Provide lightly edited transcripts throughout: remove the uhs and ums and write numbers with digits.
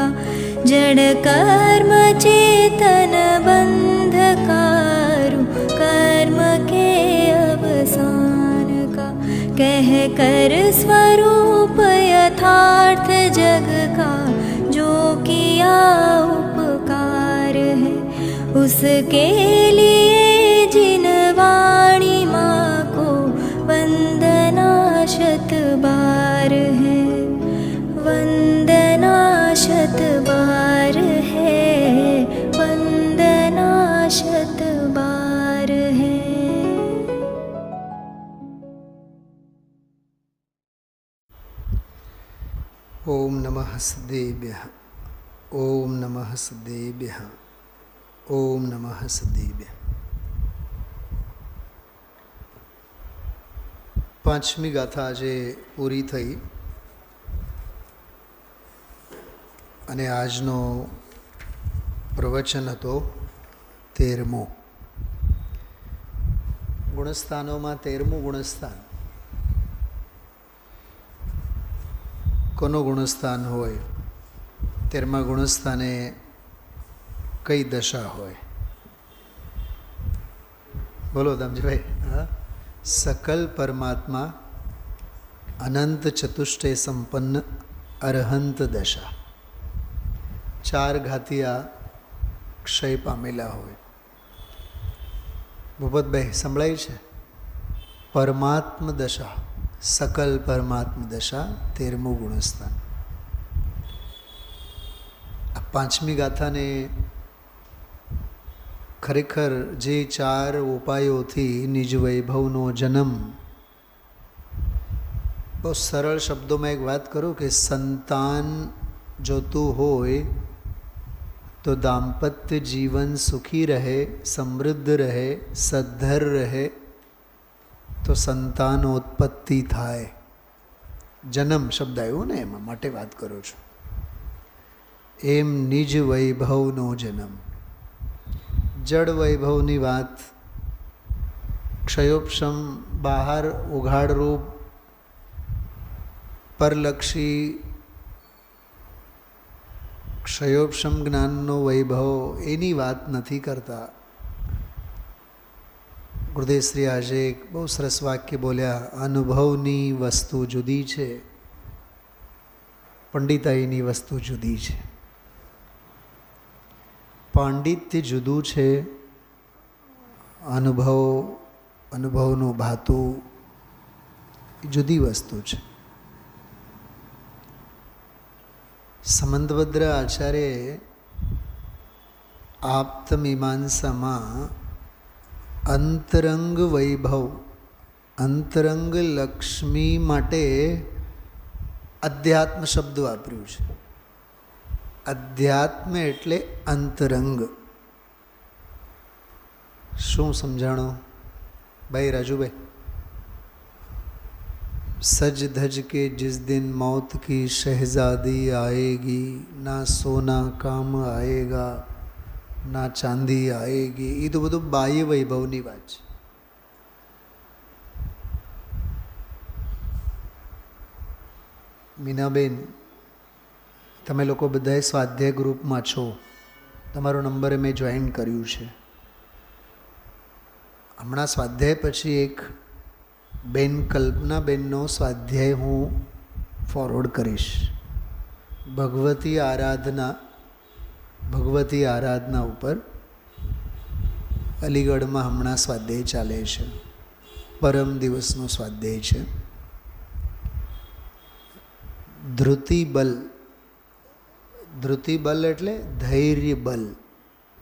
का जड़ कर्म चेतन बंधकारु कर्म के अवसान का कह कर स्वरूप यथार्थ जग का जो किया उपकार है उसके लिए जिन वाणी माँ को वंदना शत बार है वंदना शत बार है वंदना शत बार है। ओम नमः सदेभ्यः ओम नमः सदेभ्यः ओम नमः सदेभ्यः। પાંચમી ગાથા આજે પૂરી થઈ અને આજનો પ્રવચન હતો 13મો. ગુણસ્થાનોમાં 13મું ગુણસ્થાન કોનું ગુણસ્થાન હોય? 13મા ગુણસ્થાને કઈ દશા હોય? બોલો દામજીભાઈ. હા, सकल परमात्मा अनंत चतुष्टय संपन्न अरहंत दशा. 4 घातिया क्षय पामेला होय. ભૂપતભાઈ સંભળાય છે? પરમાત્મ દશા, सकल परमात्म दशा 13મું ગુણસ્થાન. આ પાંચમી ગાથાને ખરેખર જે 4 ઉપાયોથી નિજ વૈભવનો જન્મ, બહુ સરળ શબ્દોમાં એક વાત કરું કે સંતાન જોતું હોય તો દાંપત્ય જીવન સુખી રહે, સમૃદ્ધ રહે, સદ્ધર રહે તો સંતાનોત્પત્તિ થાય. જન્મ શબ્દ આવ્યો ને એમાં માટે વાત કરું છું. એમ નિજ વૈભવનો જન્મ. જડ વૈભવની વાત ક્ષયોપશમ, બહાર ઉઘાડરૂપ પરલક્ષી ક્ષયોપશમ જ્ઞાનનો વૈભવ એની વાત નથી કરતા. ગુરુદેવશ્રી આજે એક બહુ સરસ વાક્ય બોલ્યા, અનુભવની વસ્તુ જુદી છે, પંડિતાઈની વસ્તુ જુદી છે. પાંડિત્ય જુદું છે, અનુભવનું ભાતું એ જુદી વસ્તુ છે. સમંતભદ્ર આચાર્યે આપ્તમીમાંસામાં અંતરંગ વૈભવ, અંતરંગ લક્ષ્મી માટે અધ્યાત્મ શબ્દ વાપર્યું છે. અધ્યાત્મ એટલે અંતરંગ. શું સમજાણો ભાઈ રાજુભાઈ? સજ ધજ કે जिस दिन मौत की शहजादी आएगी ना सोना काम आएगा ना चांदी आएगी, એ તો બધું બાહ્ય વૈભવની વાત છે. મીનાબેન, તમે લોકો બધાએ સ્વાધ્યાય ગ્રુપમાં છો, તમારો નંબર મેં જોઈન કર્યું છે. હમણાં સ્વાધ્યાય પછી એક બેન કલ્પનાબેનનો સ્વાધ્યાય હું ફોરવર્ડ કરીશ. ભગવતી આરાધના ઉપર અલીગઢમાં હમણાં સ્વાધ્યાય ચાલે છે. પરમ દિવસનો સ્વાધ્યાય છે. ધૃતિબલ એટલે ધૈર્ય બલ,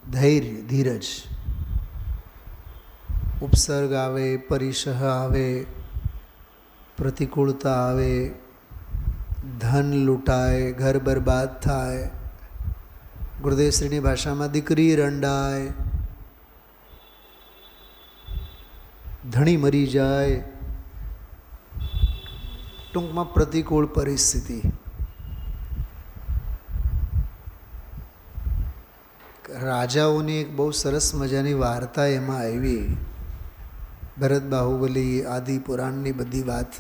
ધૈર્ય, ધીરજ. ઉપસર્ગ આવે, પરિસહ આવે, પ્રતિકૂળતા આવે, ધન લૂંટાય, ઘર બરબાદ થાય, ગુરુદેવશ્રીની ભાષામાં દીકરી રંડાય, ધણી મરી જાય, ટૂંકમાં પ્રતિકૂળ પરિસ્થિતિ. રાજાઓની એક બહુ સરસ મજાની વાર્તા એમાં આવી. ભરત બાહુબલી આદિ પુરાણની બધી વાત.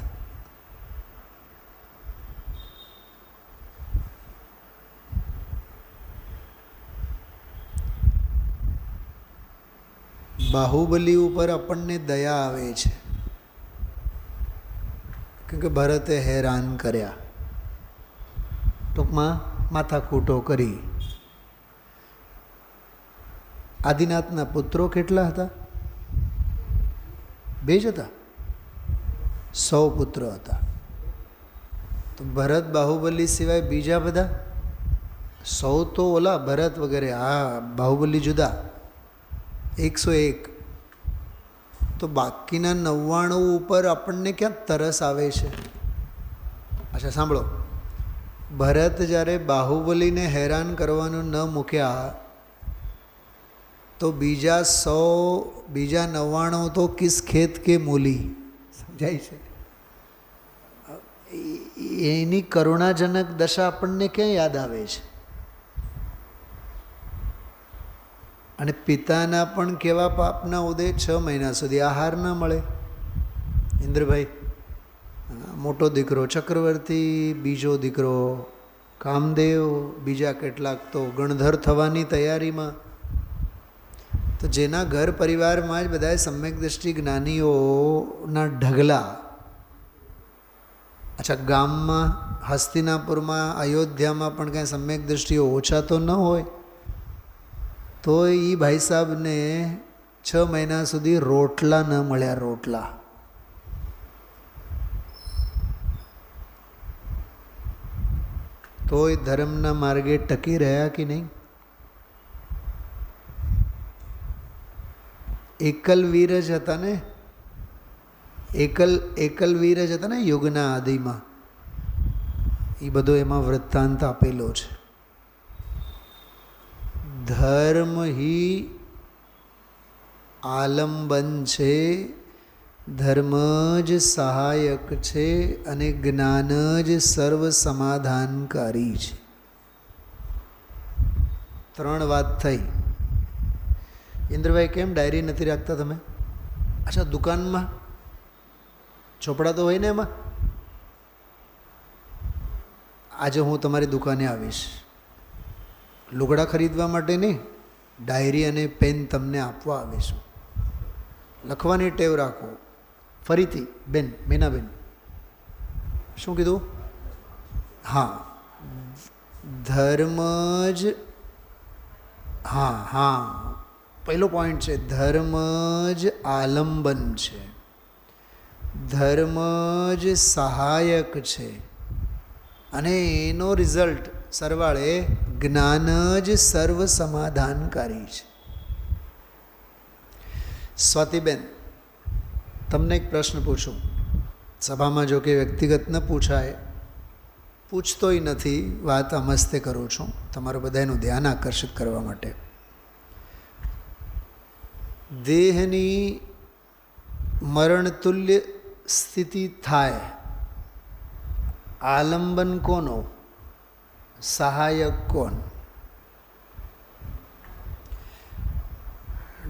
બાહુબલી ઉપર આપણને દયા આવે છે, કેમ કે ભરતે હેરાન કર્યા, ટૂંકમાં માથાકૂટો કરી. આદિનાથના પુત્રો કેટલા હતા? 2 જ હતા. 100 પુત્ર હતા. તો ભરત બાહુબલી સિવાય બીજા બધા 100 તો ઓલા ભરત વગેરે, હા બાહુબલી જુદા 101. તો બાકીના 99 ઉપર આપણને ક્યાં તરસ આવે છે? અચ્છા સાંભળો, ભરત જ્યારે બાહુબલીને હેરાન કરવાનું ન મૂક્યા તો બીજા 100 બીજા 99 તો કિસ ખેત કે મૂલી, સમજાય છે? એની કરુણાજનક દશા આપણને ક્યાં યાદ આવે છે? અને પિતાના પણ કેવા પાપના ઉદય, 6 મહિના સુધી આહાર ના મળે. ઇન્દ્રભાઈ મોટો દીકરો ચક્રવર્તી, બીજો દીકરો કામદેવ, બીજા કેટલાક તો ગણધર થવાની તૈયારીમાં. તો જેના ઘર પરિવારમાં જ બધાએ સમ્યક દૃષ્ટિ જ્ઞાનીઓના ઢગલા, અચ્છા ગામમાં હસ્તિનાપુરમાં અયોધ્યામાં પણ કાંઈ સમ્યક દૃષ્ટિઓ ઓછા તો ન હોય, તો એ ભાઈ સાહેબને 6 મહિના સુધી રોટલા ન મળ્યા. રોટલા તોય ધર્મના માર્ગે ટકી રહ્યા કે નહીં? એકલવીર જ હતા ને, એકલવીર જ હતા ને યુગના આદિમાં. એ બધો એમાં વૃત્તાંત આપેલો છે. ધર્મ હિ આલંબન છે, ધર્મ જ સહાયક છે અને જ્ઞાન જ સર્વ સમાધાનકારી છે. 3 વાત થઈ. ઇન્દ્રભાઈ કેમ ડાયરી નથી રાખતા તમે? અચ્છા દુકાનમાં ચોપડા તો હોય ને એમાં? આજે હું તમારી દુકાને આવીશ, લુગડા ખરીદવા માટે નહીં, ડાયરી અને પેન તમને આપવા આવીશું. લખવાની ટેવ રાખો. ફરીથી બેન, મીનાબેન શું કીધું? હા ધર્મ જ, હા પહેલો પોઈન્ટ છે, ધર્મ જ આલંબન છે, ધર્મ જ સહાયક છે અને એનો રિઝલ્ટ સરવાળે જ્ઞાન જ સર્વ સમાધાનકારી છે. સ્વાતિબેન, તમને એક પ્રશ્ન પૂછું. સભામાં જો કે વ્યક્તિગત ન પૂછાય, પૂછતોય નથી, વાત અમસ્તે કરું છું તમારું બધાનું ધ્યાન આકર્ષિત કરવા માટે. દેહની મરણતુલ્ય સ્થિતિ થાય, આલંબન કોનો? સહાયક કોણ?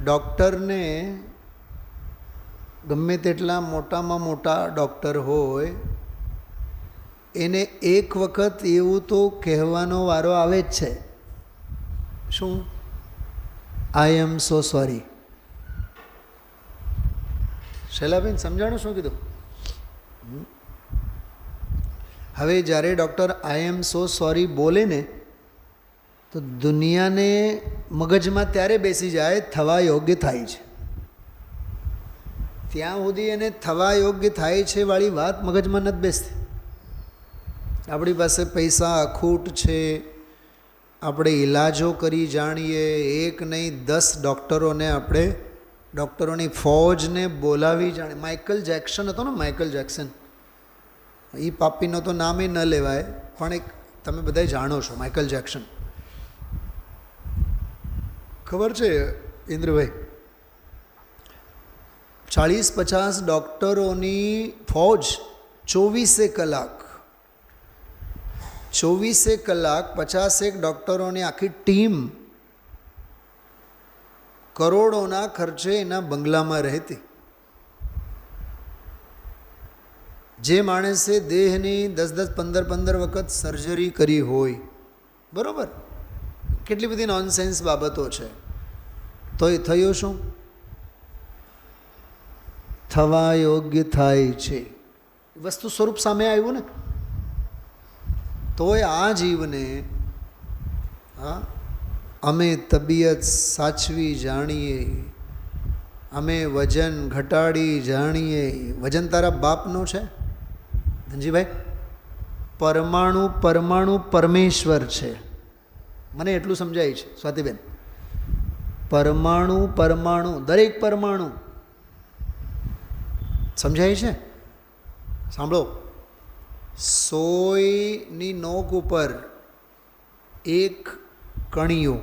ડૉક્ટરને ગમે તેટલા મોટામાં મોટા ડૉક્ટર હોય, એને એક વખત એવું તો કહેવાનો વારો આવે જ છે. શું? આઈ એમ સો સોરી. શૈલાબેન સમજાણું શું કીધું? હવે જ્યારે doctor I M so sorry બોલે ને, તો દુનિયાને મગજમાં ત્યારે બેસી જાય થવા યોગ્ય થાય છે. ત્યાં સુધી એને થવા યોગ્ય થાય છે વાળી વાત મગજમાં નથી બેસતી. આપણી પાસે પૈસા અખૂટ છે, આપણે ઈલાજો કરી જાણીએ, એક નહીં 10 ડૉક્ટરોને આપણે ડૉક્ટરોની ફોજને બોલાવી જાણે. માઇકલ જેક્સન હતો ને, માઇકલ જેક્સન, એ પાપીનો તો નામે ન લેવાય, પણ એક તમે બધા જાણો છો માઇકલ જેક્સન. ખબર છે ઇન્દ્રભાઈ? 40-50 ડૉક્ટરોની ફોજ 24 કલાક 50 ડૉક્ટરોની આખી ટીમ કરોડોના ખર્ચે એના બંગલામાં રહેતી. જે માણસે દેહની 10-15 વખત સર્જરી કરી હોય, બરાબર, કેટલી બધી નોનસેન્સ બાબતો છે, તો એ થયું શું? થવા યોગ્ય થાય છે. વસ્તુ સ્વરૂપ સામે આવ્યું ને. તોય આ જીવને અમે તબિયત સાચવી જાણીએ, અમે વજન ઘટાડી જાણીએ. વજન તારા બાપનું છે ધનજીભાઈ? પરમાણુ પરમાણુ પરમેશ્વર છે. મને એટલું સમજાય છે સ્વાતિબેન. પરમાણુ પરમાણુ, દરેક પરમાણુ સમજાય છે. સાંભળો, સોયની નોક ઉપર એક કણિયું,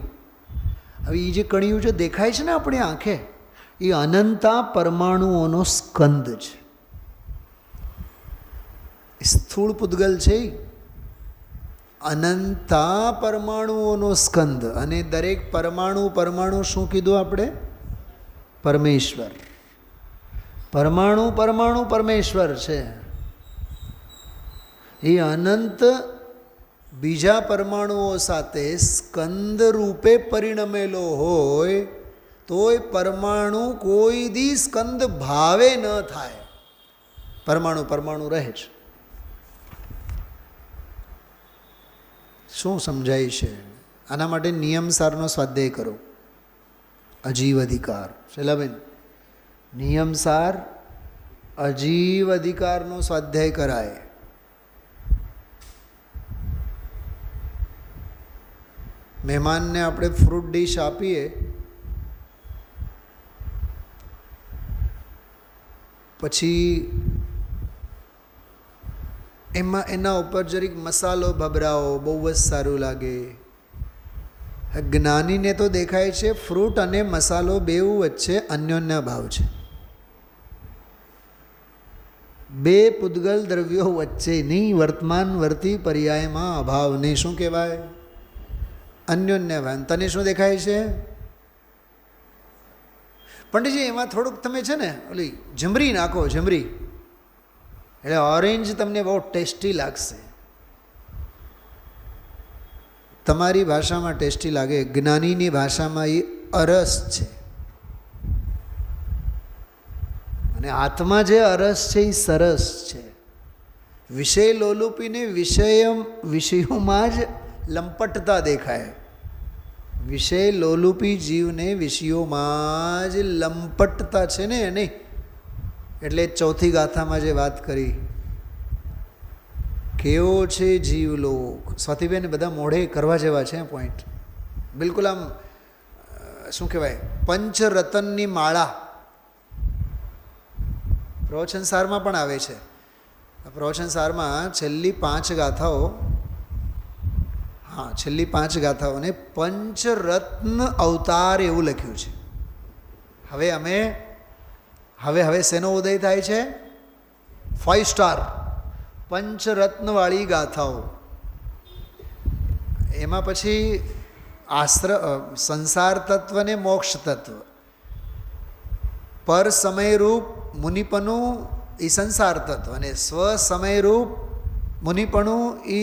હવે એ જે કણિયું જે દેખાય છે ને આપણી આંખે, એ અનંતા પરમાણુઓનો સ્કંદ છે. સ્થૂળ પૂતગલ છે અનંતા પરમાણુઓનો સ્કંદ. અને દરેક પરમાણુ પરમાણુ શું કીધું આપણે? પરમેશ્વર. પરમાણુ પરમાણુ પરમેશ્વર છે. એ અનંત બીજા પરમાણુઓ સાથે સ્કંદ રૂપે પરિણમેલો હોય તોય પરમાણુ કોઈ દી સ્કંદ ભાવે ન થાય. પરમાણુ પરમાણુ રહે છે. શું સમજાય છે? આના માટે નિયમસારનો સ્વાધ્યાય કરો. અજીવ અધિકાર. શૈલાબેન, નિયમસાર અજીવ અધિકારનો સ્વાધ્યાય કરાય. મહેમાનને આપણે ફ્રૂટ ડીશ આપીએ, પછી એના ઉપર જરીક મસાલો ભભરાવો, બહુ જ સારું લાગે. જ્ઞાનીને તો દેખાય છે ફ્રૂટ અને મસાલો બેઉ વચ્ચે અન્યોન્ય ભાવ છે. બે પૂતગલ દ્રવ્યો વચ્ચેની વર્તમાન વર્તી પર્યાયમાં અભાવને શું કહેવાય? અન્યોન્ય ભાવ. તને શું દેખાય છે પંડિતજી? એમાં થોડુંક તમે છે ને ઓલી જમરી નાખો, જમરી, એટલે ઓરેન્જ તમને બહુ ટેસ્ટી લાગશે. તમારી ભાષામાં ટેસ્ટી લાગે, જ્ઞાનીની ભાષામાં એ અરસ છે. અને આત્મા જે અરસ છે એ સરસ છે. વિષય લોલુપીને વિષયોમાં જ લંપટતા દેખાય. વિષય લોલુપી જીવને વિષયોમાં જ લંપટતા છે ને એને. એટલે ચોથી ગાથામાં જે વાત કરી, કેવો છે જીવલોક. સ્વાતિબેન બધા મોઢે કરવા જેવા છે પોઈન્ટ. બિલકુલ આમ શું કહેવાય, પંચરતનની માળા પ્રવચન સારમાં પણ આવે છે. પ્રવચન સારમાં છેલ્લી 5 ગાથાઓ, છેલ્લી 5 ગાથાઓને પંચરત્ન અવતાર એવું લખ્યું છે. હવે શેનો ઉદય થાય છે? 5 સ્ટાર પંચરત્નવાળી ગાથાઓ. એમાં પછી સંસાર તત્વ ને મોક્ષ તત્વ, પર સમયરૂપ મુનિપનું એ સંસાર તત્વ, અને સ્વ સમયરૂપ મુનિપણું એ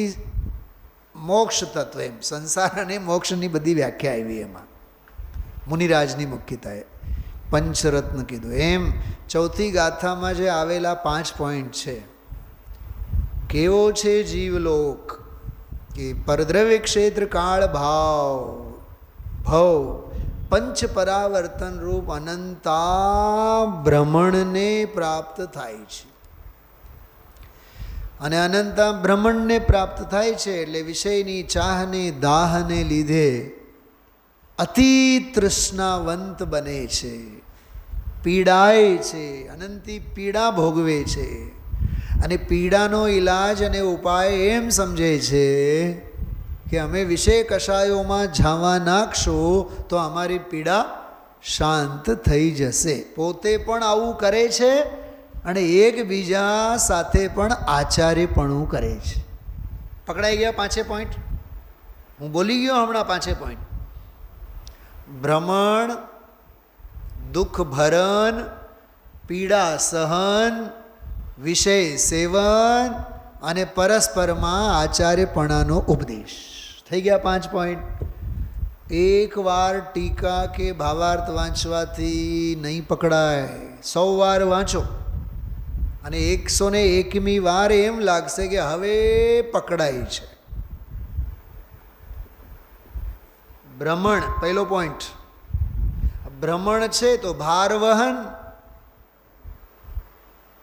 મોક્ષ તત્વ. એમ સંસાર અને મોક્ષની બધી વ્યાખ્યા આવી એમાં મુનિરાજની મુખ્યતાએ પંચરત્ન કીધું. એમ ચોથી ગાથામાં જે આવેલા 5 પોઈન્ટ છે, કેવો છે જીવલોક, કે પરદ્રવ્ય ક્ષેત્ર કાળ ભાવ ભવ પંચ પરાવર્તન રૂપ અનંતા ભ્રમણને પ્રાપ્ત થાય છે. અને અનંતા ભ્રમણને પ્રાપ્ત થાય છે એટલે વિષયની ચાહને દાહને લીધે અતિ તૃષ્ણાવંત બને છે, પીડાય છે, અનંતી પીડા ભોગવે છે. અને પીડાનો ઈલાજ અને ઉપાય એમ સમજે છે કે અમે વિષય કષાયોમાં ઝાવા નાખશું તો અમારી પીડા શાંત થઈ જશે. પોતે પણ આવું કરે છે અને એકબીજા સાથે પણ આચાર્યપણું કરે છે. પકડાઈ ગયા 5 પોઈન્ટ? હું બોલી ગયો હમણાં 5 પોઈન્ટ. ભ્રમણ, દુઃખ ભરણ, પીડા સહન, વિષય સેવન અને પરસ્પરમાં આચાર્યપણાનો ઉપદેશ. થઈ ગયા 5 પોઈન્ટ. એકવાર ટીકા કે ભાવાર્થ વાંચવાથી નહીં પકડાય, 100 વાર વાંચો અને 101મી વાર એમ લાગશે કે હવે પકડાય છે. ભ્રમણ પહેલો પોઈન્ટ. ભ્રમણ છે તો ભાર વહન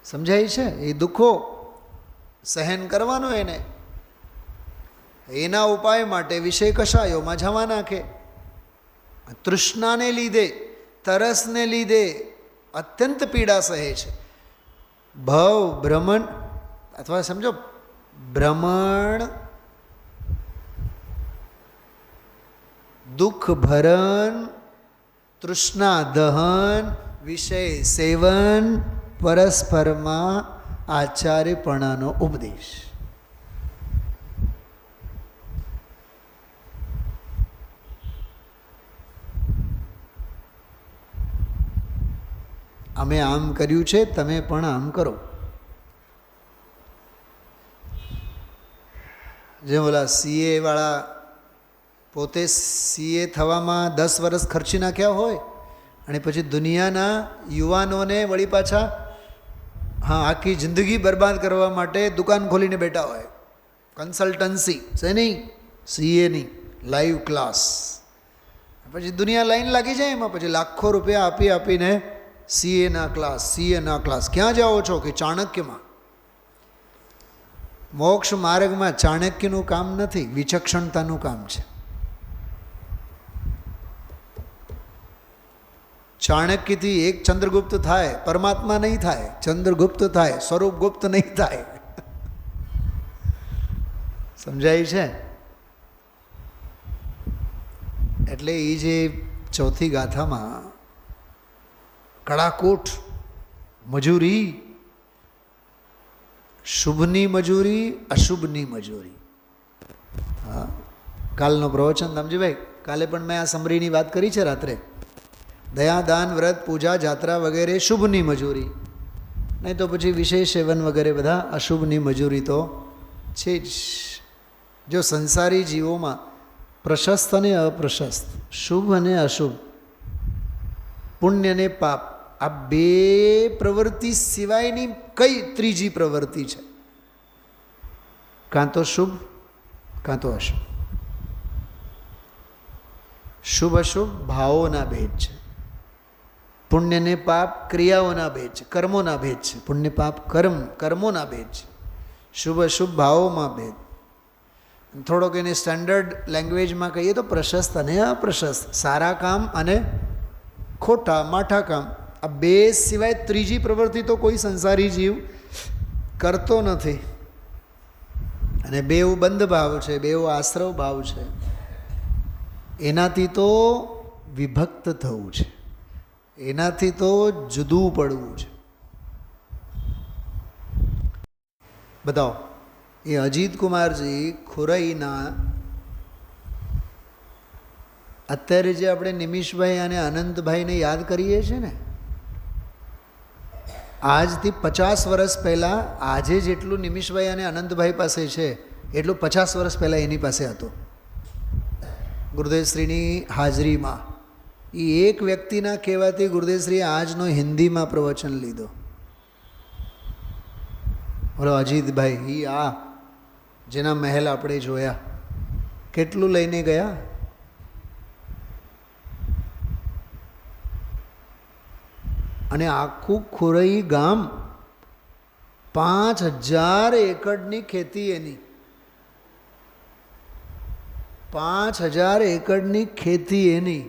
સમજાય છે. એ દુઃખો સહન કરવાનો એને, એના ઉપાય માટે વિષય કશાયોમાં જવા નાખે. તૃષ્ણાને લીધે, તરસને લીધે અત્યંત પીડા સહે છે. ભવ ભ્રમણ અથવા સમજો ભ્રમણ, દુઃખ ભરણ, તૃષ્ણા દહન, વિષય સેવન, પરસ્પરમાં આચાર્યપણાનો ઉપદેશ. અમે આમ કર્યું છે, તમે પણ આમ કરો. જે ઓલા સીએ વાળા પોતે સીએ થવામાં 10 વર્ષ ખર્ચી નાખ્યા હોય અને પછી દુનિયાના યુવાનોને વળી પાછા આખી જિંદગી બરબાદ કરવા માટે દુકાન ખોલીને બેઠા હોય. કન્સલ્ટન્સી છે નહીં, સીએની લાઈવ ક્લાસ. પછી દુનિયા લાઈન લાગી જાય એમાં, પછી લાખો રૂપિયા આપી આપીને સીએના ક્લાસ. ક્યાં જાઓ છો? કે ચાણક્યમાં. મોક્ષ માર્ગમાં ચાણક્યનું કામ નથી, વિચક્ષણતાનું કામ છે. ચાણક્યથી એક ચંદ્રગુપ્ત થાય, પરમાત્મા નહીં થાય. ચંદ્રગુપ્ત થાય, સ્વરૂપગુપ્ત નહીં થાય. સમજાય છે? એટલે એ જે ચોથી ગાથામાં કડાકોટ મજૂરી, શુભની મજૂરી, અશુભની મજૂરી. હા, કાલનો પ્રવચન સમજીભાઈ, કાલે પણ મેં આ સમરીની વાત કરી છે રાત્રે. દયા, દાન, વ્રત, પૂજા, જાત્રા વગેરે શુભની મજૂરી, નહીં તો પછી વિશેષ સેવન વગેરે બધા અશુભની મજૂરી તો છે જ. જો સંસારી જીવોમાં પ્રશસ્ત અને અપ્રશસ્ત, શુભ અને અશુભ, પુણ્ય અને પાપ, આ બે પ્રવૃત્તિ સિવાયની કઈ ત્રીજી પ્રવૃત્તિ છે? કાં તો શુભ, કાં તો અશુભ. શુભ અશુભ ભાવોના ભેદ છે. પુણ્ય ને પાપ ક્રિયાઓના ભેદ છે, કર્મોના ભેદ છે. પુણ્ય પાપ કર્મોના ભેદ છે. શુભ અશુભ ભાવોમાં ભેદ. થોડોક એને સ્ટેન્ડર્ડ લેંગ્વેજમાં કહીએ તો પ્રશસ્ત અને અપ્રશસ્ત, સારા કામ અને ખોટા માઠા કામ. આ બે સિવાય ત્રીજી પ્રવૃત્તિ તો કોઈ સંસારી જીવ કરતો નથી. અને બેઉ બંધ ભાવ છે, બેઉ આશ્રવ ભાવ છે. એનાથી તો વિભક્ત થવું છે, એનાથી તો જુદું પડવું છે. બતાવો, એ અજીતકુમારજી ખુરઈના અત્યારે જે આપણે નિમિષભાઈ અને અનંતભાઈને યાદ કરીએ છીએ ને, આજથી 50 વર્ષ પહેલાં આજે જેટલું નિમિષભાઈ અને અનંતભાઈ પાસે છે એટલું 50 વર્ષ પહેલાં એની પાસે હતું. ગુરુદેવશ્રીની હાજરીમાં એ એક વ્યક્તિના કહેવાથી ગુરુદેવશ્રીએ આજનો હિન્દીમાં પ્રવચન લીધો. બોલો અજીતભાઈ, આ જેના મહેલ આપણે જોયા, કેટલું લઈને ગયા? અને આખું ખુરઈ ગામ 5000 એકડની ખેતી એની. 5000 એકડની ખેતી એની.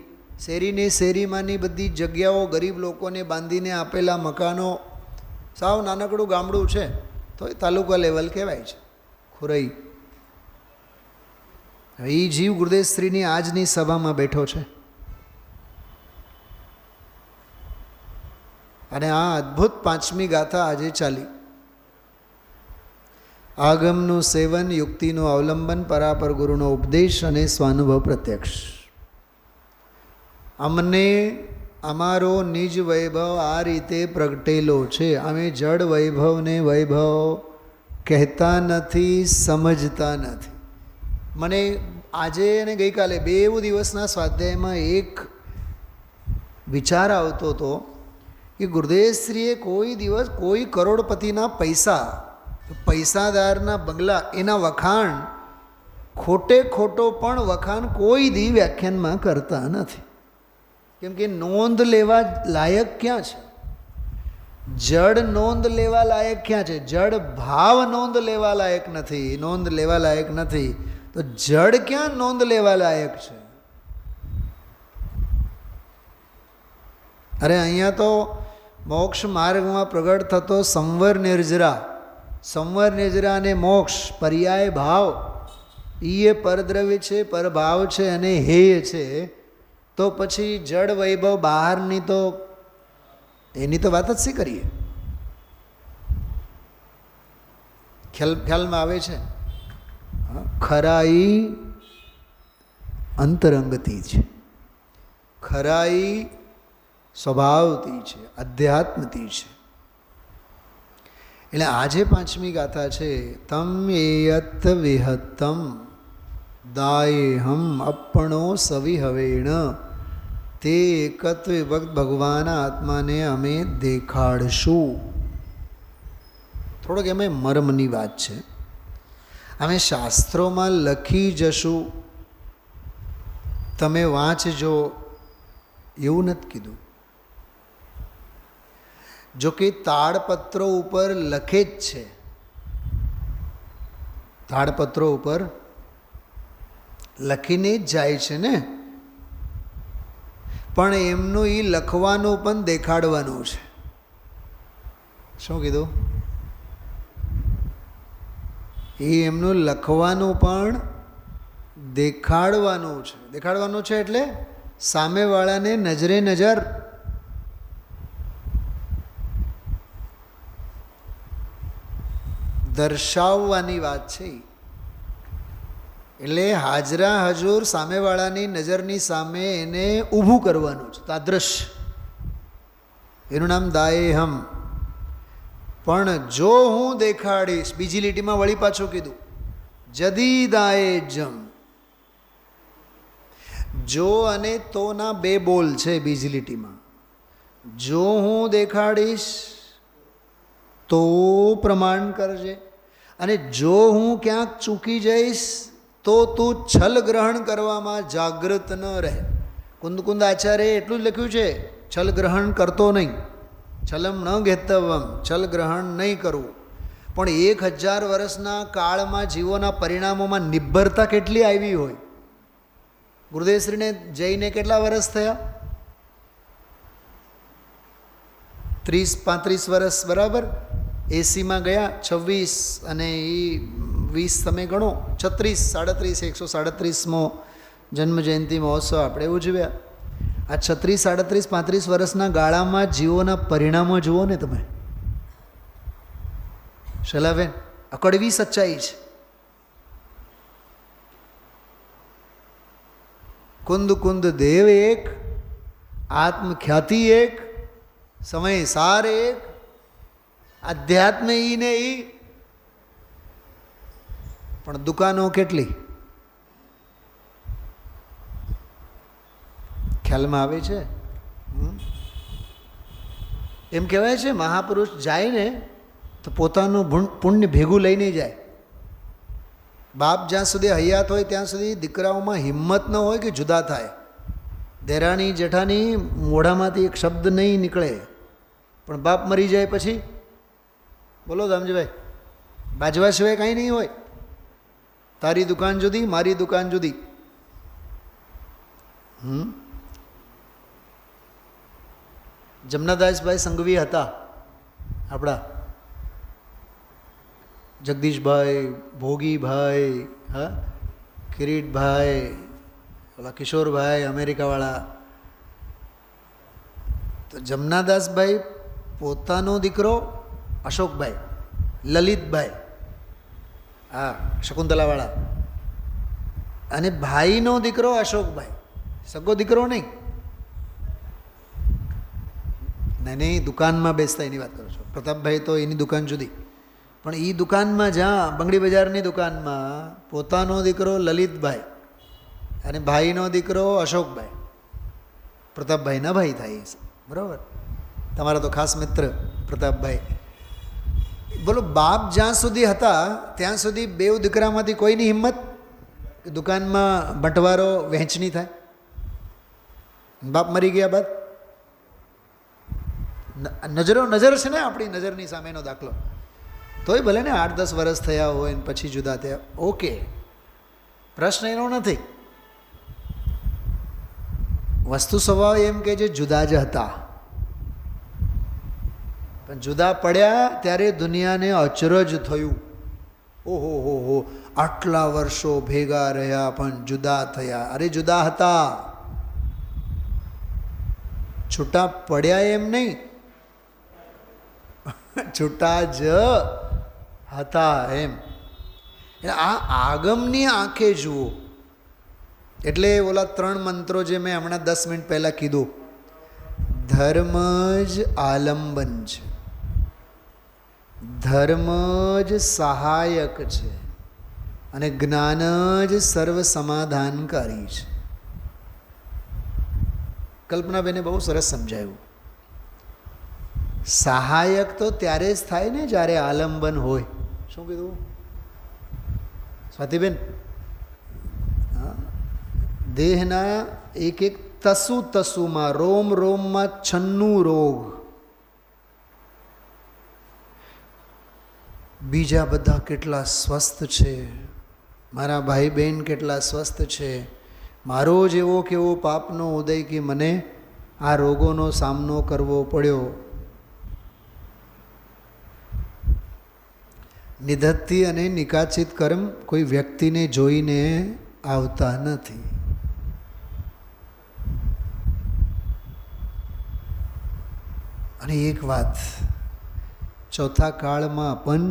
શેરીને શેરીમાંની બધી જગ્યાઓ ગરીબ લોકોને બાંધીને આપેલા મકાનો. સાવ નાનકડું ગામડું છે તો એ તાલુકા લેવલ કહેવાય છે ખુરઈ. એ જીવ ગુરુદેવશ્રીની આજની સભામાં બેઠો છે. અને આ અદ્ભુત 5મી ગાથા આજે ચાલી. આગમનું સેવન, યુક્તિનું અવલંબન, પરાપર ગુરુનો ઉપદેશ અને સ્વાનુભવ પ્રત્યક્ષ. અમને અમારો નિજ વૈભવ આ રીતે પ્રગટેલો છે. અમે જડ વૈભવને વૈભવ કહેતા નથી, સમજતા નથી. મને આજે અને ગઈકાલે બે દિવસના સ્વાધ્યાયમાં એક વિચાર આવતો હતો કે ગુરુદેવશ્રીએ કોઈ દિવસ કોઈ કરોડપતિના પૈસાદારના બંગલા એના વખાણ ખોટો પણ વખાણ કોઈ દી વ્યાખ્યાનમાં કરતા નથી. કેમ કે નોંધ લેવા લાયક ક્યાં છે? જડ નોંધ લેવા લાયક ક્યાં છે? જડ ભાવ નોંધ લેવા લાયક નથી. નોંધ લેવા લાયક નથી તો જડ ક્યાં નોંધ લેવા લાયક છે? અરે અહીંયા તો મોક્ષ માર્ગમાં પ્રગટ થતો સંવર નિર્જરા અને મોક્ષ પર્યાય ભાવ એ પરદ્રવ્ય છે, પરભાવ છે અને હેય છે. તો પછી જડ વૈભવ બહારની તો એની તો વાત જ શી કરીએ? ખ્યાલમાં આવે છે? ખરાઈ અંતરંગતી છે, ખરાઈ સ્વભાવતી છે, અધ્યાત્મતી છે. એટલે આજે પાંચમી ગાથા છે તમ એયત વિહતમ દાયેહમ અપણો સવિહવેણ તે એકત્વ વિભક્ત ભગવાન આત્માને અમે દેખાડશું. થોડોક એમાં મર્મની વાત છે. અમે શાસ્ત્રોમાં લખી જશું, તમે વાંચજો એવું નથી કીધું. જો કે તાડપત્રો ઉપર લખે જ છે, તાડપત્રો ઉપર લખીને જ જાય છે ને, પણ એમનું એ લખવાનું પણ દેખાડવાનું છે. શું કીધું? એ એમનું લખવાનું પણ દેખાડવાનું છે. દેખાડવાનું છે એટલે સામેવાળાને નજરે નજર દર્શાવવાની વાત છે. એટલે હાજરા હજુર સામેવાળાની નજરની સામે એને ઊભું કરવાનું છે, તાદ્રશ્ય. એનું નામ દાયેહમ. પણ જો હું દેખાડીશ, બીજી લીટીમાં વળી પાછું કીધું જદી દાયે જમ. જો અને તોના બે બોલ છે બીજી લીટીમાં. જો હું દેખાડીશ તો પ્રમાણ કરજે, અને જો હું ક્યાંક ચૂકી જઈશ તો તું છલ ગ્રહણ કરવામાં જાગૃત ન રહે. કુંદ આચાર્યે એટલું જ લખ્યું છે, છલ ગ્રહણ કરતો નહીં, છલમ ન ઘેતવમ, છલ ગ્રહણ નહીં કરવું. પણ 1000 વર્ષના કાળમાં જીવોના પરિણામોમાં નિર્ભરતા કેટલી આવી હોય. ગુરુદેવશ્રીને જઈને કેટલા વર્ષ થયા? 30-35 વર્ષ બરાબર. 80માં ગયા 26 અને એ 20 તમે ગણો 36, 137મો જન્મ જયંતિ મહોત્સવ આપણે ઉજવ્યા. આ 36, 37, 35 વર્ષના ગાળામાં જીવોના પરિણામો જુઓ ને તમે. શલાબેન, અકડવી સચ્ચાઈ છે. કુંદ દેવ એક, આત્મખ્યાતિ એક, સમય સાર એક, અધ્યાત્મ ઈ ને ઈ. પણ દુકાનો કેટલી? ખ્યાલમાં આવે છે? એમ કહેવાય છે મહાપુરુષ જાય ને તો પોતાનું પુણ્ય ભેગું લઈને જાય. બાપ જ્યાં સુધી હયાત હોય ત્યાં સુધી દીકરાઓમાં હિંમત ન હોય કે જુદા થાય. દેરાણી જેઠાની મોઢામાંથી એક શબ્દ નહીં નીકળે. પણ બાપ મરી જાય પછી બોલો દામજીભાઈ, બાજવા સિવાય કાંઈ નહીં હોય. તારી દુકાન જુદી, મારી દુકાન જુદી. જમનાદાસભાઈ સંઘવી હતા આપણા, જગદીશભાઈ, ભોગીભાઈ, હા, કિરીટભાઈ, ઓલા કિશોરભાઈ અમેરિકાવાળા. તો જમનાદાસભાઈ પોતાનો દીકરો અશોકભાઈ, લલિતભાઈ, હા શકુંતલાવાળા, અને ભાઈનો દીકરો અશોકભાઈ, સગો દીકરો નહીં. નહીં, દુકાનમાં બેસતા એની વાત કરો છો. પ્રતાપભાઈ તો એની દુકાન જુદી, પણ એ દુકાનમાં જ્યાં બંગડી બજારની દુકાનમાં પોતાનો દીકરો લલિતભાઈ અને ભાઈનો દીકરો અશોકભાઈ, પ્રતાપભાઈના ભાઈ થાય છે, બરાબર? તમારા તો ખાસ મિત્ર પ્રતાપભાઈ. બોલો, બાપ જ્યાં સુધી હતા ત્યાં સુધી બેવ દીકરામાંથી કોઈની હિંમત દુકાનમાં બંટવારો વહેંચણી થાય? બાપ મરી ગયા બાદ નજર છે ને, આપણી નજરની સામેનો દાખલો. તોય ભલે ને 8-10 વર્ષ થયા હોય ને પછી જુદા થયા, ઓકે, પ્રશ્ન એનો નથી. વસ્તુ સ્વભાવ એમ કે જે જુદા જ હતા, પણ જુદા પડ્યા ત્યારે દુનિયાને અચરજ થયું. ઓહો હો હો, આટલા વર્ષો ભેગા રહ્યા પણ જુદા થયા. અરે જુદા હતા, છૂટા પડ્યા એમ નહીં, છૂટા જ હતા એમ. આ આગમની આંખે જુઓ. એટલે ઓલા 3 મંત્રો જે મેં હમણાં 10 મિનિટ પહેલાં કીધું, ધર્મ જ આલંબન છે, ધર્મ જ સહાયક છે અને જ્ઞાન જ સર્વ સમાધાનકારી છે. કલ્પનાબેને બહુ સરસ સમજાવ્યું. સહાયક તો ત્યારે જ થાય ને જ્યારે આલંબન હોય. શું કીધું સ્વાતિબેન? દેહના એક એક તસુમાં, રોમ રોમમાં 96 રોગ, બીજા બધા કેટલા સ્વસ્થ છે, મારા ભાઈ બહેન કેટલા સ્વસ્થ છે, મારો જ એવો કેવો પાપનો ઉદય કે મને આ રોગોનો સામનો કરવો પડ્યો. નિધત્તિ અને નિકાચિત કર્મ કોઈ વ્યક્તિને જોઈને આવતા નથી. અને એક વાત, ચોથા કાળમાં પણ,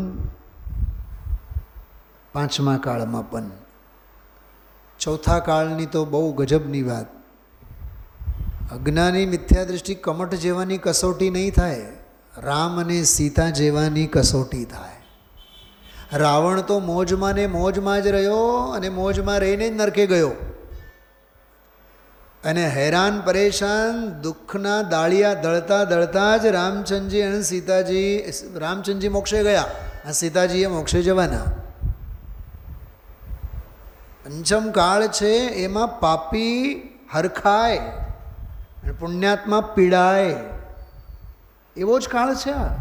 5મા કાળમાં પણ. ચોથા કાળની તો બહુ ગજબની વાત. અજ્ઞાની મિથ્યા દૃષ્ટિ કમઠ જેવાની કસોટી નહીં થાય, રામ અને સીતા જેવાની કસોટી થાય. રાવણ તો મોજમાં ને મોજમાં જ રહ્યો અને મોજમાં રહીને જ નરકે ગયો, અને હેરાન પરેશાન દુઃખના દાળિયા દળતા દળતા જ રામચંદ્રજી અને સીતાજી, રામચંદ્રજી મોક્ષે ગયા અને સીતાજીએ મોક્ષે જવાના. 5મ કાળ છે, એમાં પાપી હરખાય અને પુણ્યાત્મા પીડાય, એવો જ કાળ છે આ.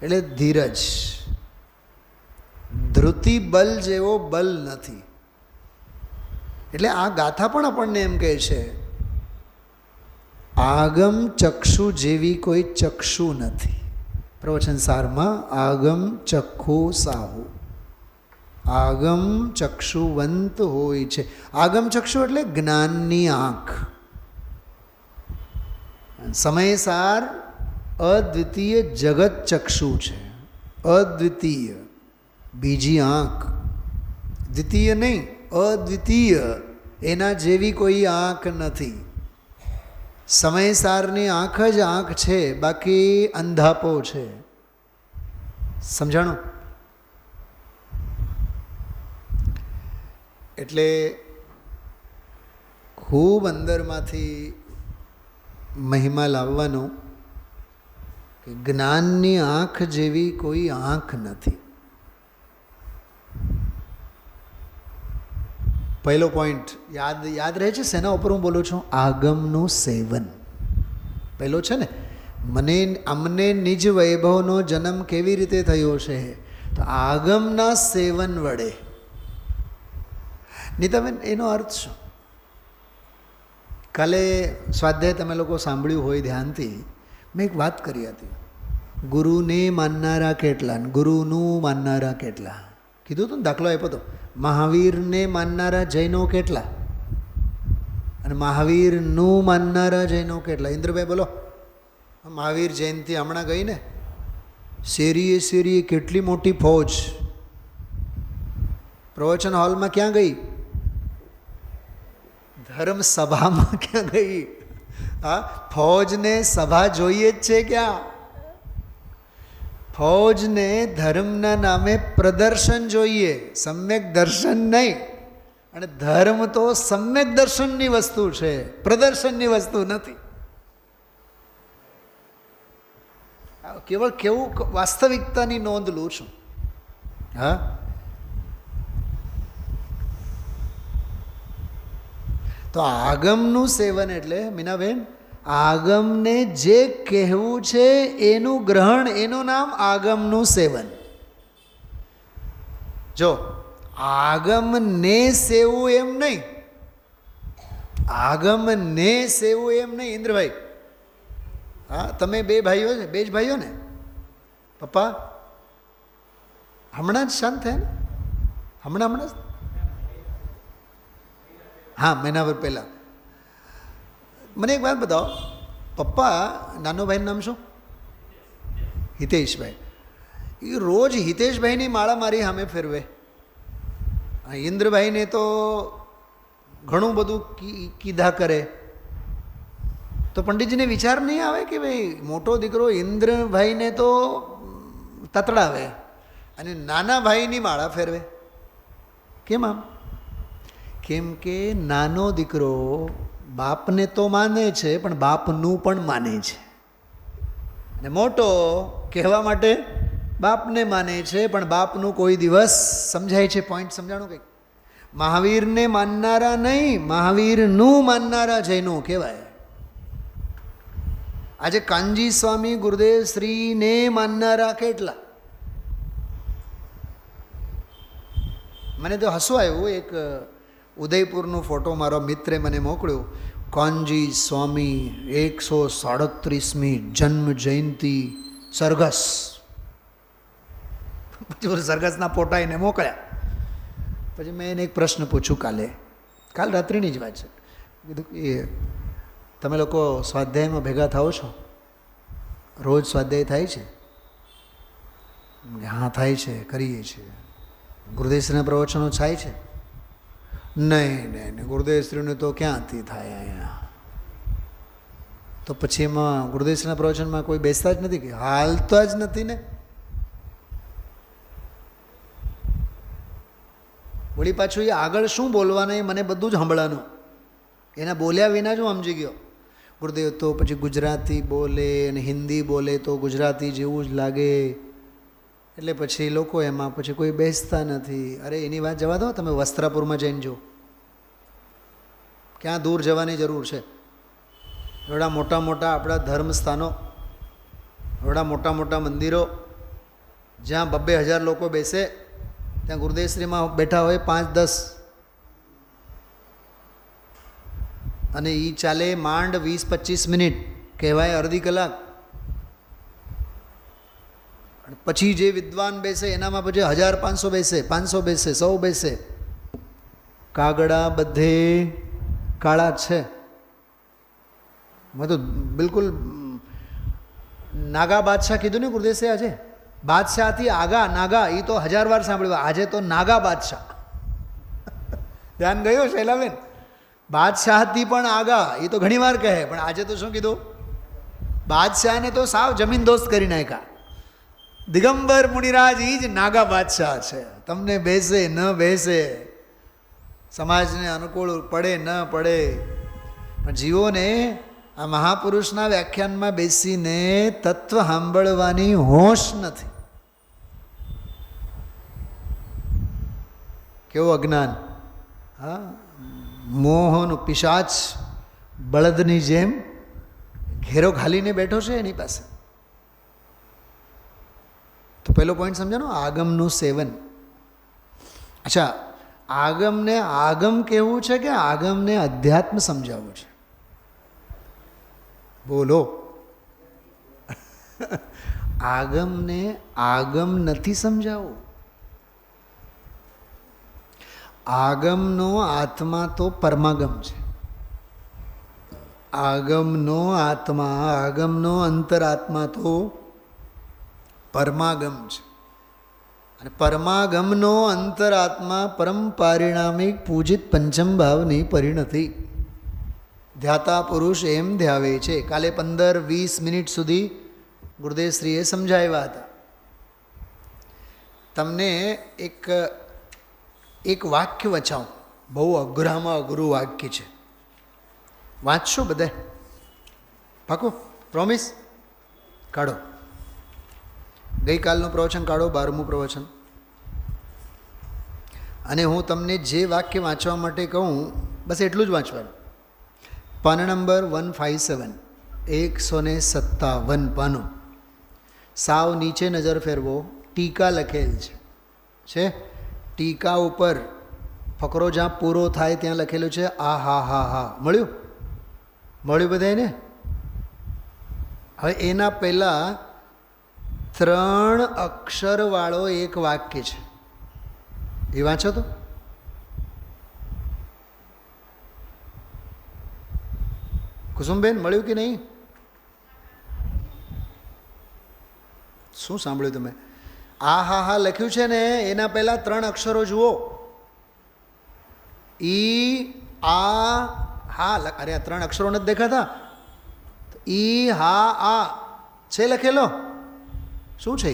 એટલે ધીરજ, ધૃતિ બલ જેવો બલ નથી. એટલે આ ગાથા પણ આપણને એમ કહે છે, આગમ ચક્ષુ જેવી કોઈ ચક્ષુ નથી. પ્રવચન સારમાં આગમ ચક્ષુ સાહુ, આગમ ચક્ષુવંત હોય છે. આગમ ચક્ષુ એટલે જ્ઞાનની આંખ. સમયસાર અદ્વિતીય જગત ચક્ષુ છે, અદ્વિતીય, બીજી આંખ, દ્વિતીય નહીં, અદ્વિતીય, એના જેવી કોઈ આંખ નથી. સમયસારની આંખ જ આંખ છે, બાકી અંધાપો છે. સમજાણું? એટલે ખૂબ અંદરમાંથી મહિમા લાવવાનો કે જ્ઞાનની આંખ જેવી કોઈ આંખ નથી. પહેલો પોઈન્ટ યાદ રહે છે? શેના ઉપર હું બોલું છું? આગમનું સેવન. પહેલો છે ને, અમને નિજ વૈભવનો જન્મ કેવી રીતે થયો છે? તો આગમના સેવન વડે. નીતાબેન, એનો અર્થ શું? કાલે સ્વાધ્યાય તમે લોકો સાંભળ્યું હોય ધ્યાનથી, મેં એક વાત કરી હતી, ગુરુને માનનારા કેટલા, ગુરુનું માનનારા કેટલા કીધું હતું ને, દાખલો આપ્યો હતો. મહાવીરને માનનારા જૈનો કેટલા અને મહાવીરનું માનનારા જૈનો કેટલા? ઇન્દ્રભાઈ બોલો. મહાવીર જયંતિ હમણાં ગઈ ને, શેરીએ શેરીએ કેટલી મોટી ફૌજ. પ્રવચન હોલમાં ક્યાં ગઈ? ધર્મ સભામાં ક્યાં ગઈ? હા, ફૌજને સભા જોઈએ જ છે ક્યાં? ફૌજને ધર્મના નામે પ્રદર્શન જોઈએ, સમ્યક દર્શન નહીં. અને ધર્મ તો સમ્યક દર્શનની વસ્તુ છે, પ્રદર્શનની વસ્તુ નથી. કેવળ કેવું વાસ્તવિકતાની નોંધ લઉં છું. હા, તો આગમનું સેવન એટલે મીનાબેન, આગમને જે કહેવું છે એનું ગ્રહણ, એનું નામ આગમનું સેવન. જો આગમને સેવું એમ નહીં, આગમને સેવું એમ નહીં. ઇન્દ્રભાઈ, હા, તમે બે ભાઈઓ છે, બે જ ભાઈઓ ને? પપ્પા હમણાં જ શાંત થયા ને? હમણાં જ, હા, મહિનાભર પહેલાં. મને એક વાત બતાવો, પપ્પા નાનો ભાઈનું નામ શું? હિતેશભાઈ. એ રોજ હિતેશભાઈની માળા મારી સામે ફેરવે. ઇન્દ્રભાઈને તો ઘણું બધું કીધા કરે. તો પંડિતજીને વિચાર નહીં આવે કે ભાઈ મોટો દીકરો ઇન્દ્રભાઈને તો તતડાવે અને નાના ભાઈની માળા ફેરવે? કેમ આમ? કેમ કે નાનો દીકરો બાપને તો માને છે, પણ બાપનું પણ માને છે. અને મોટો કહેવા માટે બાપને માને છે, પણ બાપનું કોઈ દિવસ સમજાય છે. પોઈન્ટ સમજાણું કંઈક? મહાવીરને માનનારા નહીં, મહાવીરનું માનનારા જૈનો કહેવાય. આજે કાનજી સ્વામી ગુરુદેવ શ્રીને માનનારા કેટલા? મને તો હસવું આવ્યું. એક ઉદયપુરનો ફોટો મારો મિત્રે મને મોકલ્યો. કાનજી સ્વામી 137મી જન્મ જયંતિ સરઘસ. પછી સરઘસના ફોટા એને મોકલ્યા. પછી મેં એને એક પ્રશ્ન પૂછ્યું, કાલ રાત્રિની જ વાત છે. કીધું એ તમે લોકો સ્વાધ્યાયમાં ભેગા થાઓ છો? રોજ સ્વાધ્યાય થાય છે? હા થાય છે, કરીએ છીએ. ગુરુદેવશ્રીના પ્રવચનો થાય છે? નહીં, ગુરુદેવશ્રીને તો ક્યાંથી થાય અહીંયા. તો પછી એમાં ગુરુદેવશ્રીના પ્રવચનમાં કોઈ બેસતા જ નથી કે? હાલતા જ નથી ને. વળી પાછું એ આગળ શું બોલવાના એ મને બધું જ સાંભળવાનું. એના બોલ્યા વિના જ હું સમજી ગયો. ગુરુદેવ તો પછી ગુજરાતી બોલે અને હિન્દી બોલે તો ગુજરાતી જેવું જ લાગે. એટલે પછી લોકો એમાં પછી કોઈ બેસતા નથી. અરે એની વાત જવા દો, તમે વસ્ત્રાપુરમાં જઈને જો. ક્યાં દૂર જવાની જરૂર છે? એવડા મોટા મોટા આપણા ધર્મસ્થાનો, એવડા મોટા મોટા મંદિરો, જ્યાં 2,000 લોકો બેસે, ત્યાં ગુરુદેવશ્રીમાં બેઠા હોય 5-10, અને એ ચાલે માંડ 20-25 મિનિટ, કહેવાય અડધી કલાક. પછી જે વિદ્વાન બેસે એનામાં પછી 1,500 બેસે, 500 બેસે, 100 બેસે. કાગડા બધે કાળા છે. મેં તો બિલકુલ નાગા બાદશાહ કીધું ને ગુરુદેશે આજે. બાદશાહથી આગા નાગા, એ તો 1000 વાર સાંભળ્યું. આજે તો નાગા બાદશાહ. ધ્યાન ગયો શૈલાબેન? બાદશાહથી પણ આગા, એ તો ઘણી વાર કહે, પણ આજે તો શું કીધું? બાદશાહને તો સાવ જમીન દોસ્ત કરી નાખ્યા. દિગંબર મુનિરાજ એ જ નાગા બાદશાહ છે. તમને બેસે ન બેસે, સમાજને અનુકૂળ પડે ન પડે, પણ જીવોને આ મહાપુરુષના વ્યાખ્યાનમાં બેસીને તત્વ સાંભળવાની હોશ નથી. કેવું અજ્ઞાન! હા, મોહન પિશાચ બળદની જેમ ઘેરો ઘાલીને બેઠો છે એની પાસે. તો પહેલો પોઈન્ટ સમજાનો, આગમનું સેવન. અચ્છા, આગમને આગમ કહેવું છે કે આગમને અધ્યાત્મ સમજાવવું છે? બોલો. આગમને આગમ નથી સમજાવવું. આગમનો આત્મા તો પરમાગમ છે. આગમનો આત્મા, આગમનો અંતરાત્મા તો પરમાગમ છે. અને પરમાગમનો અંતરાત્મા પરમ પારિણામિક પૂજિત પંચમ ભાવની પરિણતિ. ધ્યાતા પુરુષ એમ ધ્યાવે છે. કાલે 15-20 મિનિટ સુધી ગુરુદેવશ્રીએ સમજાવ્યા હતા. તમને એક વાક્ય વચાવું, બહુ અઘરામાં અઘરું વાક્ય છે, વાંચશો બધા? પાકું? પ્રોમિસ? કાઢો, ગઈકાલનું પ્રવચન કાઢો, 12મું પ્રવચન, અને હું તમને જે વાક્ય વાંચવા માટે કહું બસ એટલું જ વાંચવાનું. પાના નંબર 157, 157 પાનું. સાવ નીચે નજર ફેરવો, ટીકા લખેલ છે. ટીકા ઉપર ફકરો જ્યાં પૂરો થાય ત્યાં લખેલું છે આ હા હા હા. મળ્યું બધાને? હવે એના પહેલાં 3 અક્ષરવાળો એક વાક્ય છે, એ વાંચો તો. કુસુમબેન મળ્યું કે નહીં? શું સાંભળ્યું તમે? આ હા હા લખ્યું છે ને, એના પહેલાં 3 અક્ષરો જુઓ. ઈ આ હા. અરે આ 3 અક્ષરો નથી દેખાતા? ઈ હા આ છે લખેલો. શું છે?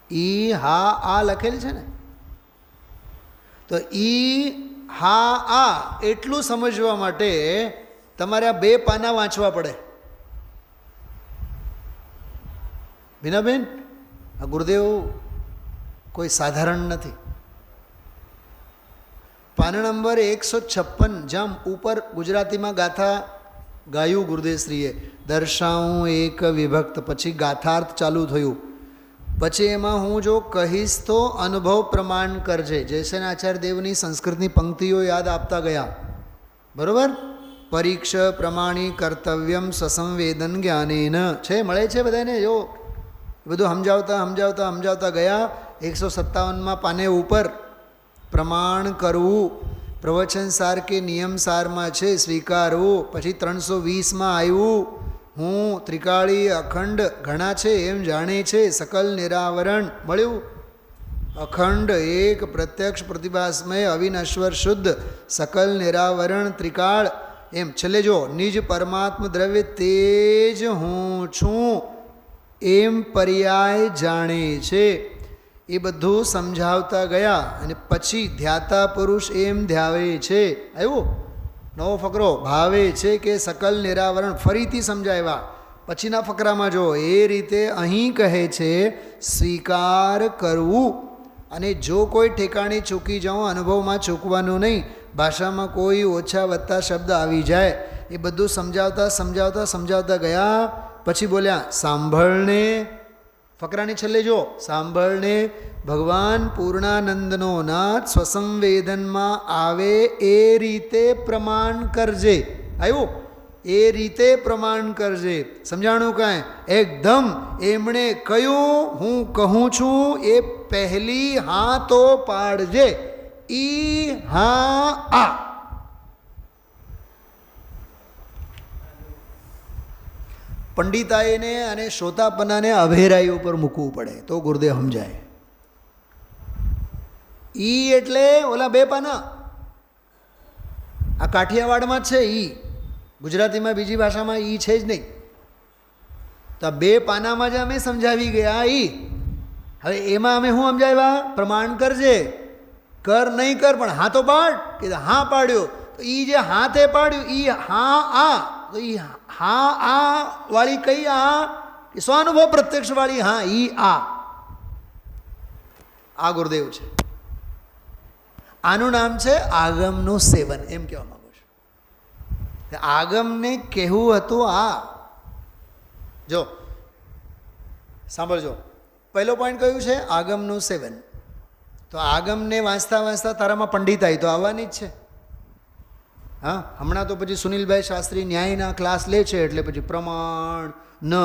ઈ હા આ લખેલ છે ને. તો ઈ હા આ એટલું સમજવા માટે તમારે આ 2 પાના વાંચવા પડે. બીનાબેન, આ ગુરુદેવ કોઈ સાધારણ નથી. પાના નંબર 156, જ્યાં ઉપર ગુજરાતીમાં ગાથા ગાયું ગુરુદેવશ્રીએ, દર્શાવું એક વિભક્ત, પછી ગાથાર્થ ચાલુ થયું, પછી એમાં હું જો કહીશ તો અનુભવ પ્રમાણ કરજે, જયસેન આચાર્ય દેવની સંસ્કૃતની પંક્તિઓ યાદ આપતા ગયા. બરાબર? પરીક્ષ પ્રમાણી કર્તવ્યમ સસંવેદન જ્ઞાનેન છે, મળે છે બધાને. જો બધું સમજાવતા ગયા. 157માં પાને ઉપર પ્રમાણ કરવું, પ્રવચન સાર કે નિયમ સારમાં છે સ્વીકારવું. પછી 320માં આવ્યું, હું ત્રિકાળી અખંડ ઘણા છે એમ જાણે છે, સકલ નિરાવરણ. મળ્યું? અખંડ એક પ્રત્યક્ષ પ્રતિભાસમય અવિનશ્વર શુદ્ધ સકલ નિરાવરણ ત્રિકાળ. એમ છેલ્લે જો નિજ પરમાત્મ દ્રવ્ય તેજ હું છું એમ પર્યાય જાણે છે. એ બધું સમજાવતા ગયા. અને પછી ધ્યાતા પુરુષ એમ ધ્યાવે છે. આવ્યું નવો ફકરો, ભાવે છે કે સકલ નિરાવરણ. ફરીથી સમજાવ્યા. પછીના ફકરામાં જો એ રીતે અહીં કહે છે સ્વીકાર કરવું. અને જો કોઈ ઠેકાણે ચૂકી જાઉં, અનુભવમાં ચૂકવાનું નહીં, ભાષામાં કોઈ ઓછા વત્તા શબ્દ આવી જાય, એ બધું સમજાવતા ગયા. પછી બોલ્યા સાંભળને, ફકરાની છેલ્લે જો, સાંભળને ભગવાન પૂર્ણાનંદનો નાથ સ્વસંવેદનમાં આવે એ રીતે પ્રમાણ કરજે. આવ્યું? એ રીતે પ્રમાણ કરજે. સમજાણું કાંઈ? એકદમ એમણે કહ્યું હું કહું છું એ પહેલી હા તો પાડજે. ઈ હા આ. પંડિતાઈને અને શ્રોતાપનાને અભેરાઈ ઉપર મૂકવું પડે તો ગુરુદેવ સમજાય. ઈ એટલે ઓલા 2 પાના. આ કાઠિયાવાડમાં જ છે ઈ, ગુજરાતીમાં બીજી ભાષામાં ઈ છે જ નહીં. તો આ 2 પાનામાં જ અમે સમજાવી ગયા ઈ. હવે એમાં અમે શું સમજાવ્યા? પ્રમાણ કરજે. કર નહીં કર પણ હા તો પાડ. કે હા પાડ્યો. તો ઈ જે હાથે પાડ્યું ઈ હા આ. તો ઈ હા આ વાળી કઈ આ? કે સ્વાનુભવ પ્રત્યક્ષ વાળી હા, ઈ આ. આ ગુરુદેવ છે. આનું નામ છે આગમનું સેવન. એમ કહેવા માંગુ છું. આગમને કહેવું હતું આ. જો સાંભળજો, પહેલો પોઈન્ટ કયું છે? આગમનું સેવન. તો આગમને વાંચતા તારામાં પંડિતાઈ તો આવવાની જ છે. હા, હમણાં તો પછી સુનિલભાઈ શાસ્ત્રી ન્યાયના ક્લાસ લે છે, એટલે પછી પ્રમાણ, નય,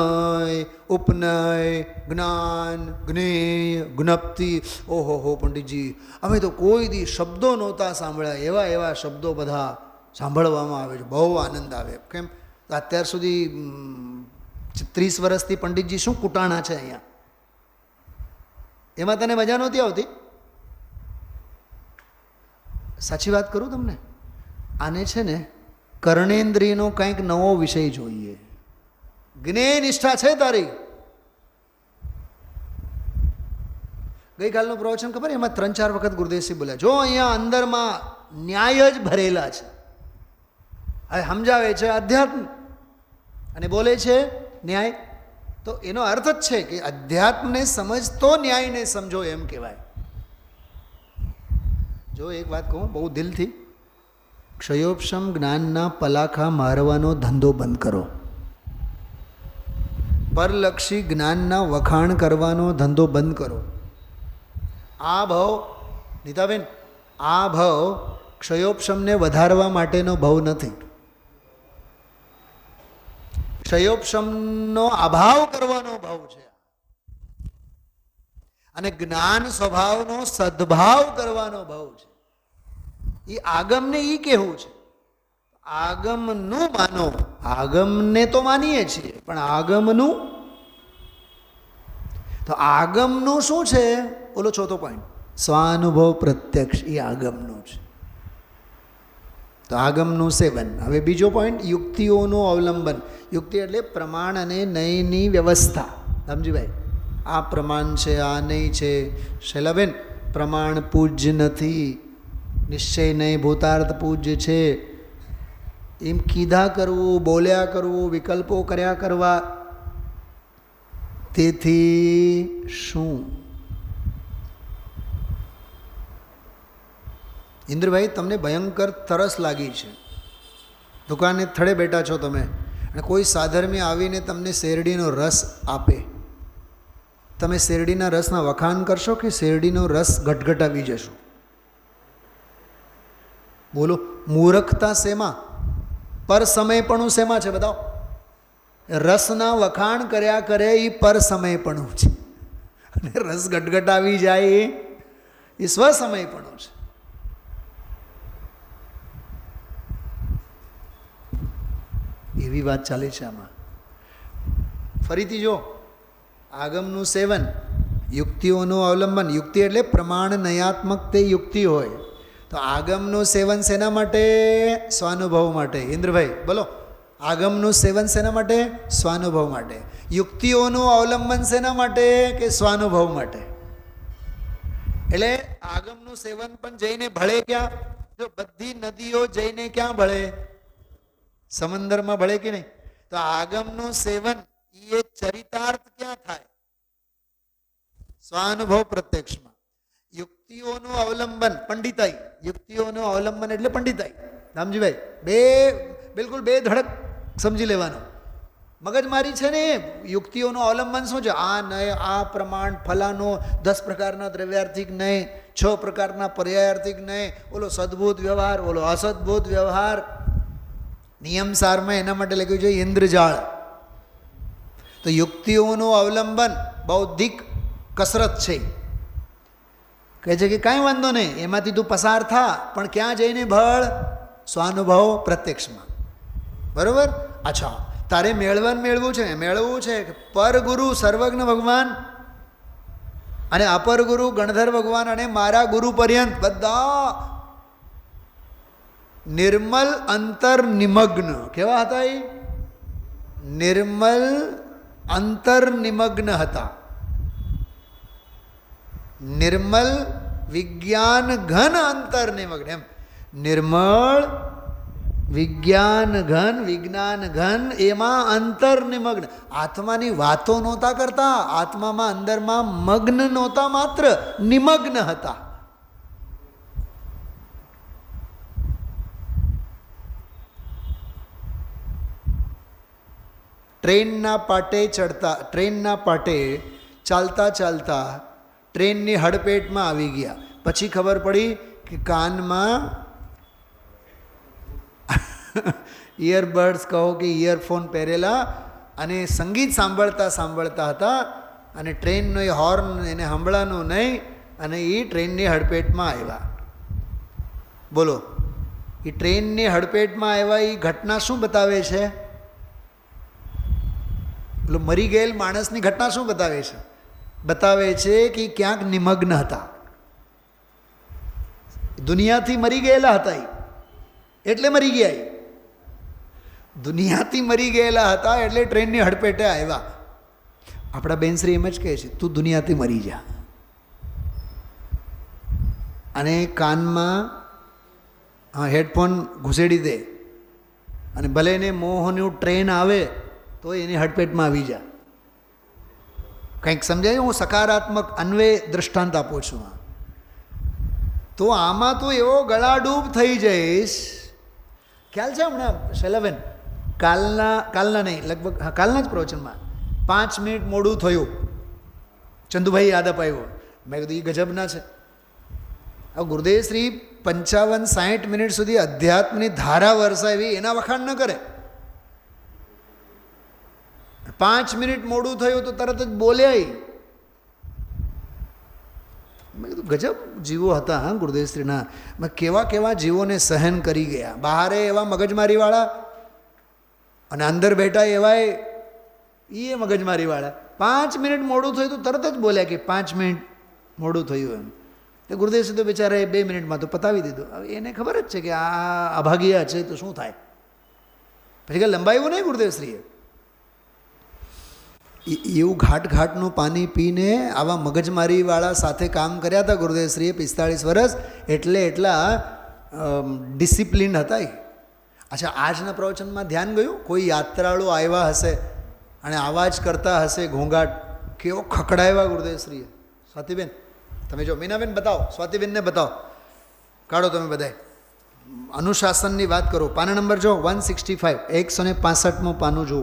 ઉપનય, જ્ઞાન, જ્ઞેય, જ્ઞપ્તિ. ઓહો હો પંડિતજી, અમે તો કોઈ દી શબ્દો નહોતા સાંભળ્યા, એવા શબ્દો બધા સાંભળવામાં આવે છે. બહુ આનંદ આવે. કેમ? અત્યાર સુધી 30 વર્ષથી પંડિતજી શું કુટાણા છે અહીંયા, એમાં તને મજા નહોતી આવતી? સાચી વાત કરું તમને, આને છે ને કર્ણેન્દ્રિયનો કંઈક નવો વિષય જોઈએ. જ્ઞેય નિષ્ઠા છે તારી, ગઈકાલનું પ્રવચન ખબર, એમાં 3-4 વખત ગુરુદેવસિંહ બોલ્યા, જો અહીંયા અંદરમાં ન્યાય જ ભરેલા છે. હવે સમજાવે છે અધ્યાત્મ અને બોલે છે ન્યાય, તો એનો અર્થ જ છે કે અધ્યાત્મને સમજતો ન્યાયને સમજો એમ કહેવાય. જો એક વાત કહું બહુ દિલથી, ક્ષયોપશમ જ્ઞાનના પલાખા મારવાનો ધંધો બંધ કરો. પરલક્ષી જ્ઞાનના વખાણ કરવાનો ધંધો બંધ કરો. આ ભાવ, નીતાબેન, આ ભાવ ક્ષયોપશમને વધારવા માટેનો ભાવ નથી. ક્ષયોપશમનો અભાવ કરવાનો ભાવ છે. અને જ્ઞાન સ્વભાવનો સદભાવ કરવાનો ભાવ છે. એ આગમને એ કહેવું છે. આગમનું માનો, આગમને તો માનીએ છીએ, પણ આગમનું, તો આગમનું શું છે? ઓલો ચોથો પોઈન્ટ, સ્વાનુભવ પ્રત્યક્ષ, એ આગમનું છે. તો આગમનું સેવન. હવે બીજો પોઈન્ટ, યુક્તિઓનું અવલંબન. યુક્તિ એટલે પ્રમાણ અને નયની વ્યવસ્થા. સમજીભાઈ, આ પ્રમાણ છે, આ નહીં છે. શૈલાબેન, પ્રમાણ પૂજ્ય નથી, નિશ્ચય નહીં, ભૂતાર્થ પૂજ્ય છે, એમ કીધા કરવું, બોલ્યા કરવું, વિકલ્પો કર્યા કરવા. તેથી શું? ઇન્દ્રભાઈ, તમને ભયંકર તરસ લાગી છે, દુકાને થડે બેઠા છો તમે, અને કોઈ સાધર્મી આવીને તમને શેરડીનો રસ આપે, તમે શેરડીના રસના વખાણ કરશો કે શેરડીનો રસ ઘટઘટાવી જશો? બોલો, મૂર્ખતા શેમાં? પર સમયપણું શેમાં છે? બતાવો. રસના વખાણ કર્યા કરે એ પર સમયપણું છે, અને રસ ગટગટાવી જાય એ સ્વસમયપણું છે. એવી વાત ચાલે છે આમાં. ફરીથી જો, આગમનું સેવન, યુક્તિઓનું અવલંબન. યુક્તિ એટલે પ્રમાણ નયાત્મક તે યુક્તિ હોય. તો આગમનું સેવન શેના માટે? સ્વાનુભવ માટે. ઇન્દ્રભાઈ બોલો, આગમનું સેવન શેના માટે? સ્વાનુભવ માટે. યુક્તિઓનું અવલંબન શેના માટે? કે સ્વાનુભવ માટે. એટલે આગમનું સેવન પણ જઈને ભળે ક્યાં? જો બધી નદીઓ જઈને ક્યાં ભળે? સમંદરમાં ભળે કે નહીં? તો આગમનું સેવન એ ચરિતાર્થ ક્યાં થાય? સ્વાનુભવ પ્રત્યક્ષમાં. યુક્તિઓનું અવલંબન પંડિતાઈ. યુક્તિઓનું અવલંબન એટલે પંડિતાઈ. રામજીભાઈ, બિલકુલ બે ધડક સમજી લેવાનું. મગજમારી છે ને. યુક્તિઓનું અવલંબન શું છે? આ નહીં, આ પ્રમાણ ફલાનો, 10 પ્રકારના દ્રવ્યાર્થિક નહીં, 6 પ્રકારના પર્યાયાર્થિક નહીં, ઓલો સદભૂત વ્યવહાર, ઓલો અસદભૂત વ્યવહાર. નિયમ સારમાં એના માટે લખ્યું છે ઇન્દ્રજાળ. તો યુક્તિઓનું અવલંબન બૌદ્ધિક કસરત છે. કહે છે કે કાંઈ વાંધો નહીં, એમાંથી તું પસાર થા, પણ ક્યાં જઈને ભળ? સ્વાનુભવ પ્રત્યક્ષમાં. બરાબર? અચ્છા, તારે મેળવું છે પર ગુરુ સર્વજ્ઞ ભગવાન અને અપર ગુરુ ગણધર ભગવાન અને મારા ગુરુ પર્યંત બધા નિર્મલ અંતર નિમગ્ન. કેવા હતા એ? નિર્મલ અંતર નિમગ્ન હતા. નિર્મલ વિજ્ઞાન ઘન અંતર નિમગ્ન. એમ નિર્મળ વિજ્ઞાન ઘન, વિજ્ઞાન ઘન, એમાં અંતર નિમગ્ન. આત્માની વાતો નહોતા કરતા, આત્મામાં અંદરમાં મગ્ન નહોતા, માત્ર નિમગ્ન હતા. ટ્રેનના પાટે ચાલતા ચાલતા ટ્રેનની હડપેટમાં આવી ગયા. પછી ખબર પડી કે કાનમાં ઇયરબડ્સ કહો કે ઇયરફોન પહેરેલા, અને સંગીત સાંભળતા હતા, અને ટ્રેનનો એ હોર્ન એને સાંભળવાનું નહીં, અને એ ટ્રેનની હડપેટમાં આવ્યા. બોલો, એ ટ્રેનની હડપેટમાં આવ્યા એ ઘટના શું બતાવે છે? પેલો મરી ગયેલ માણસની ઘટના શું બતાવે છે? બતાવે છે કે ક્યાંક નિમગ્ન હતા, દુનિયાથી મરી ગયેલા હતા, એટલે મરી ગયા. દુનિયાથી મરી ગયેલા હતા એટલે ટ્રેનની હડપેટે આવ્યા. આપણા બેનશ્રી એમ જ કહે છે, તું દુનિયાથી મરી જા. અને કાનમાં હેડફોન ઘૂસેડી દે અને ભલે એને મોહનું ટ્રેન આવે તો એની હડપેટમાં આવી જાય. કંઈક સમજાય? હું સકારાત્મક અન્વય દ્રષ્ટાંત આપું છું. તો આમાં તો એવો ગળાડૂબ થઈ જઈશ. ખ્યાલ છે હમણાં શૈલાબેન કાલના નહીં લગભગ કાલના જ પ્રવચનમાં 5 મિનિટ મોડું થયું, ચંદુભાઈ યાદ અપાવ્યો. મેં કીધું એ ગજબના છે. હવે ગુરુદેવ શ્રી 55-60 મિનિટ સુધી અધ્યાત્મની ધારા વરસાવી એના વખાણ ન કરે. 5 મિનિટ મોડું થયું તો તરત જ બોલ્યા. મેં કીધું ગજબ જીવો હતા હા ગુરુદેવ શ્રીના. મેં કેવા કેવા જીવોને સહન કરી ગયા. બહારે એવા મગજમારીવાળા અને અંદર બેઠા એવાય એ મગજમારીવાળા. 5 મિનિટ મોડું થયું તો તરત જ બોલ્યા કે 5 મિનિટ મોડું થયું એમ. તો ગુરુદેવ શ્રી તો બિચારાએ 2 મિનિટમાં તો પતાવી દીધું. હવે એને ખબર જ છે કે આ અભાગીયા છે તો શું થાય. પછી કંઈ લંબાયું નહીં ગુરુદેવશ્રીએ. એવું ઘાટનું પાણી પીને આવા મગજમારીવાળા સાથે કામ કર્યા હતા ગુરુદેવશ્રીએ 45 વર્ષ. એટલા ડિસિપ્લિન હતા એ. અચ્છા, આજના પ્રવચનમાં ધ્યાન ગયું? કોઈ યાત્રાળુ આવ્યા હશે અને અવાજ કરતા હશે, ઘોંઘાટ કેવો ખકડાવ્યા ગુરુદેવશ્રીએ. સ્વાતિબેન તમે જો, મીનાબેન બતાવો, સ્વાતિબેનને બતાવો, કાઢો તમે બધાય. અનુશાસનની વાત કરો. પાના નંબર જો 165, 165મું પાનું જો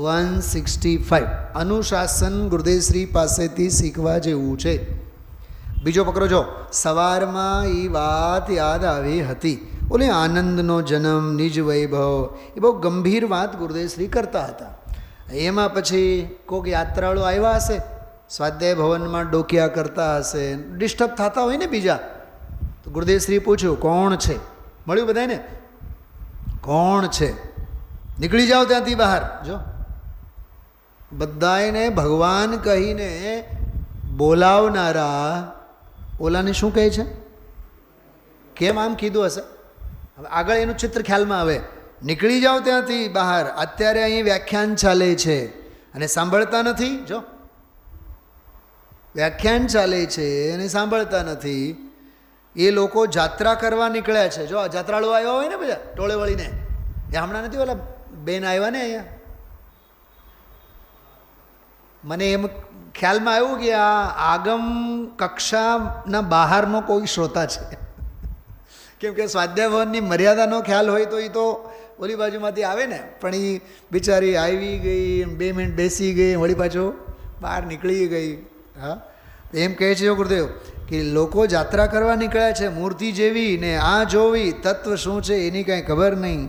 165. અનુશાસન ગુરુદેવશ્રી પાસેથી શીખવા જેવું છે. બીજો પકડો જો, સવારમાં એ વાત યાદ આવી હતી, ઓલે આનંદનો જન્મ, નિજ વૈભવ, એ બહુ ગંભીર વાત ગુરુદેવશ્રી કરતા હતા. એમાં પછી કોઈક યાત્રાળુ આવ્યા હશે, સ્વાધ્યાય ભવનમાં ડોકિયા કરતા હશે, ડિસ્ટર્બ થતા હોય ને બીજા. તો ગુરુદેવશ્રીએ પૂછ્યું કોણ છે? મળ્યું બધાને? કોણ છે? નીકળી જાઓ ત્યાંથી બહાર. જો બધાને ભગવાન કહીને બોલાવનારા ઓલાને શું કહે છે? કેમ આમ કીધું હશે? હવે આગળ એનું ચિત્ર ખ્યાલમાં આવે. નીકળી જાઓ ત્યાંથી બહાર, અત્યારે અહીં વ્યાખ્યાન ચાલે છે અને સાંભળતા નથી. જો વ્યાખ્યાન ચાલે છે અને સાંભળતા નથી. એ લોકો જાત્રા કરવા નીકળ્યા છે. જો આ જાત્રાળુ આવ્યા હોય ને બધા ટોળે વળીને, એ હમણાં નથી ઓલા બેન આવ્યા ને અહીંયા, મને એમ ખ્યાલમાં આવ્યું કે આ આગમ કક્ષાના બહારનો કોઈ શ્રોતા છે. કેમ કે સ્વાધ્યાય ભવનની મર્યાદાનો ખ્યાલ હોય તો એ તો ઓલી બાજુમાંથી આવે ને, પણ એ બિચારી આવી ગઈ, 2 મિનિટ બેસી ગઈ, વળી પાછો બહાર નીકળી ગઈ. હા, એમ કહે છે ગુરુદેવ કે લોકો જાત્રા કરવા નીકળ્યા છે મૂર્તિ જેવી, ને આ જોવી તત્વ શું છે એની કાંઈ ખબર નહીં.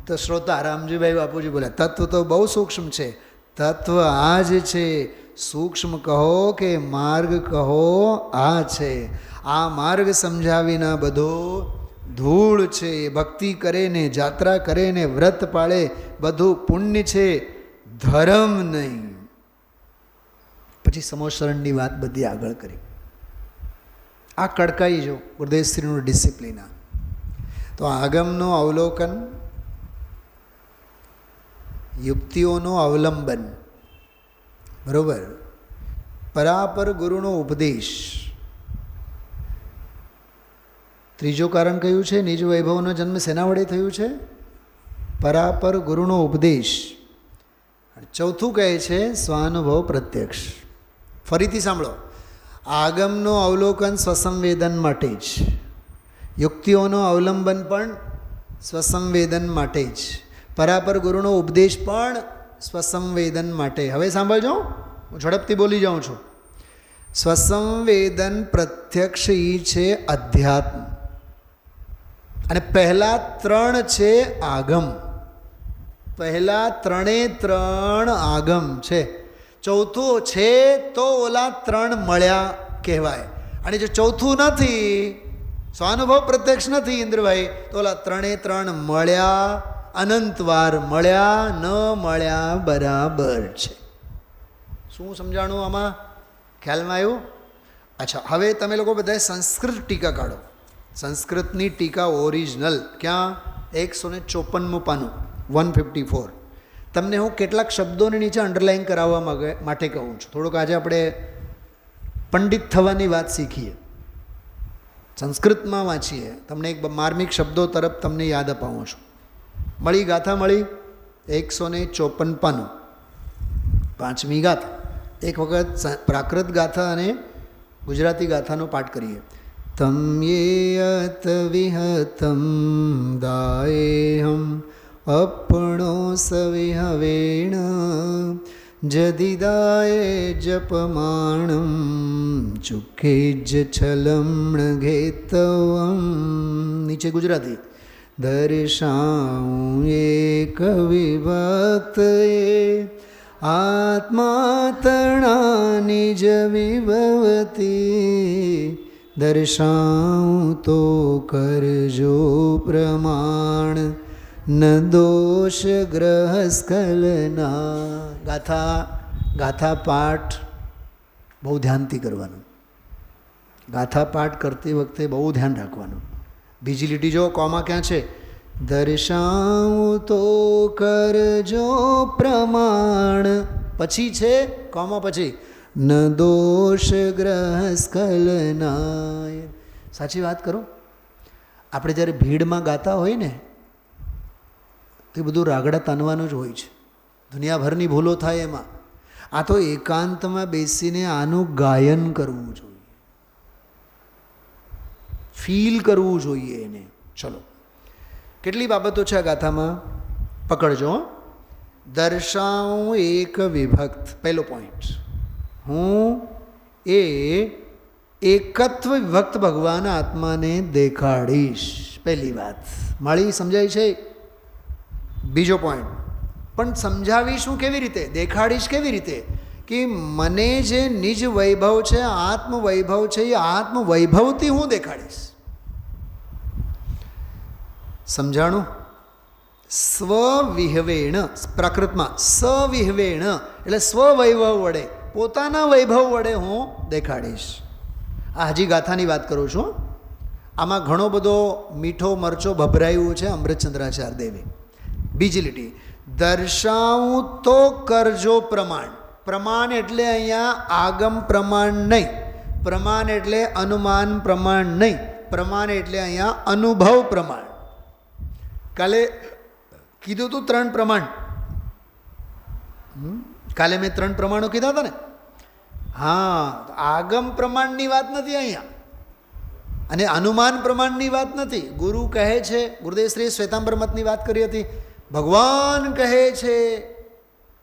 તો શ્રોતા રામજીભાઈ બાપુજી બોલ્યા, તત્વ તો બહુ સૂક્ષ્મ છે. તત્વ આ જ છે. સૂક્ષ્મ કહો કે માર્ગ કહો, આ છે. આ માર્ગ સમજાવીના બધો ધૂળ છે. ભક્તિ કરે ને જાત્રા કરે ને વ્રત પાળે બધું પુણ્ય છે, ધર્મ નહીં. પછી સમોસરણની વાત બધી આગળ કરી. આ કડકાઈ જો ગુરુદેવશ્રીનું ડિસિપ્લિન. તો આગમનું અવલોકન, યુક્તિઓનું અવલંબન, બરોબર, પરાપર ગુરુનો ઉપદેશ. ત્રીજો કારણ કયું છે? નિજ વૈભવનો જન્મ શેના વડે થયું છે? પરાપર ગુરુનો ઉપદેશ. ચોથું કહે છે સ્વાનુભવ પ્રત્યક્ષ. ફરીથી સાંભળો, આગમનું અવલોકન સ્વસંવેદન માટે જ, યુક્તિઓનું અવલંબન પણ સ્વસંવેદન માટે જ, પરાપર ગુરુનો ઉપદેશ પણ સ્વસંવેદન માટે. હવે સાંભળજો, હું ઝડપથી બોલી જાઉં છું. સ્વસંવેદન પ્રત્યક્ષ એ છે અધ્યાત્મ, અને પહેલા 3 છે આગમ. પહેલા 3 આગમ છે. ચોથું છે તો ઓલા 3 મળ્યા કહેવાય. અને જો ચોથું નથી, સ્વાનુભવ પ્રત્યક્ષ નથી ઇન્દ્રભાઈ, તો ઓલા 3 મળ્યા, અનંતવાર મળ્યા, ન મળ્યા બરાબર છે. શું સમજાણું આમાં? ખ્યાલમાં આવ્યું? અચ્છા, હવે તમે લોકો બધાએ સંસ્કૃત ટીકા કાઢો. સંસ્કૃતની ટીકા ઓરિજિનલ ક્યાં? 154મું પાનું 154. તમને હું કેટલાક શબ્દોને નીચે અંડરલાઇન કરાવવા માટે કહું છું. થોડુંક આજે આપણે પંડિત થવાની વાત શીખીએ. સંસ્કૃતમાં વાંચીએ. તમને એક માર્મિક શબ્દો તરફ તમને યાદ અપાવું છું. મળી ગાથા મળી 154 પાનું, 5મી ગાથા. એક વખત પ્રાકૃત ગાથા અને ગુજરાતી ગાથાનો પાઠ કરીએ. તમ યેયત વિહતમ દાયેહમ અપણો સવિહવેણ જદિદાયે જપમાણમ ચુકે જ છલમણ ઘેતવમ. નીચે ગુજરાતી. દર્શાઉં એક વિભક્ત આત્મા નિજ વિભવતી દર્શાઉં તો કરજો પ્રમાણ ન દોષ ગ્રહ સ્ખલના. ગાથા પાઠ બહુ ધ્યાનથી કરવાનું. ગાથા પાઠ કરતી વખતે બહુ ધ્યાન રાખવાનું. બીજી લીટી જો કોમા ક્યાં છે? દર્શાવું તો કરજો પ્રમાણ, પછી છે કોમા પછી ન દોષ ગ્રહ સ્ખલનાય. સાચી વાત કરો. આપણે જ્યારે ભીડમાં ગાતા હોય ને તે બધું રાગડા તાનવાનું જ હોય છે. દુનિયાભરની ભૂલો થાય એમાં. આ તો એકાંતમાં બેસીને આનું ગાયન કરવું જોઈએ, ફીલ કરવું જોઈએ એને. ચલો, કેટલી બાબતો છે આ ગાથામાં, પકડજો. દર્શાવું એક વિભક્ત, પહેલો પોઈન્ટ. હું એકત્વ વિભક્ત ભગવાન આત્માને દેખાડીશ. પહેલી વાત મળી, સમજાય છે. બીજો પોઈન્ટ, પણ સમજાવીશું કેવી રીતે, દેખાડીશ કેવી રીતે? કે મને જે નિજ વૈભવ છે, આત્મ વૈભવ છે, એ આત્મ વૈભવથી હું દેખાડીશ. સમજાણું? સ્વવિહવેણ, પ્રાકૃતમાં સવિહવેણ એટલે સ્વવૈભવ વડે, પોતાના વૈભવ વડે હું દેખાડીશ. આ હજી ગાથાની વાત કરું છું. આમાં ઘણો બધો મીઠો મરચો ભભરાયું છે અમૃતચંદ્રાચાર્ય દેવે. બીજી લીટી, દર્શાવું તો કરજો પ્રમાણ. પ્રમાણ એટલે અહીંયા આગમ પ્રમાણ નહીં, પ્રમાણ એટલે અનુમાન પ્રમાણ નહીં, પ્રમાણ એટલે અહીંયા અનુભવ પ્રમાણ. કાલે કીધું તું 3 પ્રમાણ. કાલે મેં 3 પ્રમાણો કીધા હતા ને. હા, આગમ પ્રમાણની વાત નથી અહીંયા અને અનુમાન પ્રમાણની વાત નથી. ગુરુ કહે છે, ગુરુદેવ શ્રી શ્વેતાંબર મતની વાત કરી હતી, ભગવાન કહે છે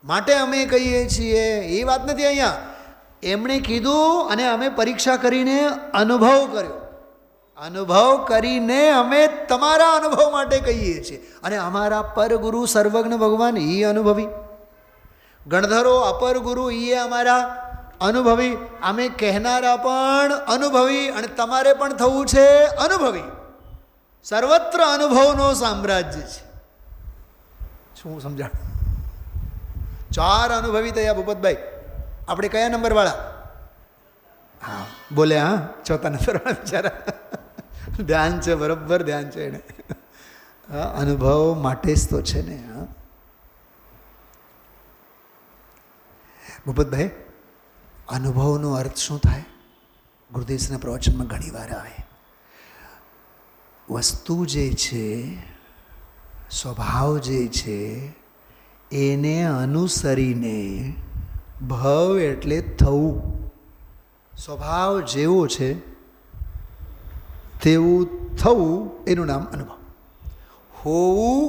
માટે અમે કહીએ છીએ, એ વાત નથી અહીંયા. એમણે કીધું અને અમે પરીક્ષા કરીને અનુભવ કર્યો, અનુભવ કરીને અમે તમારા અનુભવ માટે કહીએ છીએ. અને અમારા પર ગુરુ સર્વજ્ઞ ભગવાન એ અનુભવી, ગણધરો અપર ગુરુ એ અમારા અનુભવી, અમે કહેનારા પણ અનુભવી અને તમારે પણ થવું છે અનુભવી. સર્વત્ર અનુભવનો સામ્રાજ્ય છે. શું સમજાણ? 4 અનુભવી થયા ભૂપતભાઈ. આપણે કયા નંબરવાળા? હા બોલ્યા, હા 4થા નંબરવાળા બિચારા. ધ્યાન છે, બરાબર ધ્યાન છે એને. હા, અનુભવ માટે જ તો છે ને. હા ભૂપતભાઈ, અનુભવનો અર્થ શું થાય? ગુરુદેવના પ્રવચનમાં ઘણી વાર આવે. વસ્તુ જે છે, સ્વભાવ જે છે, એને અનુસરીને ભવ એટલે થવું. સ્વભાવ જેવો છે તેવું થવું એનું નામ અનુભવ. હોવું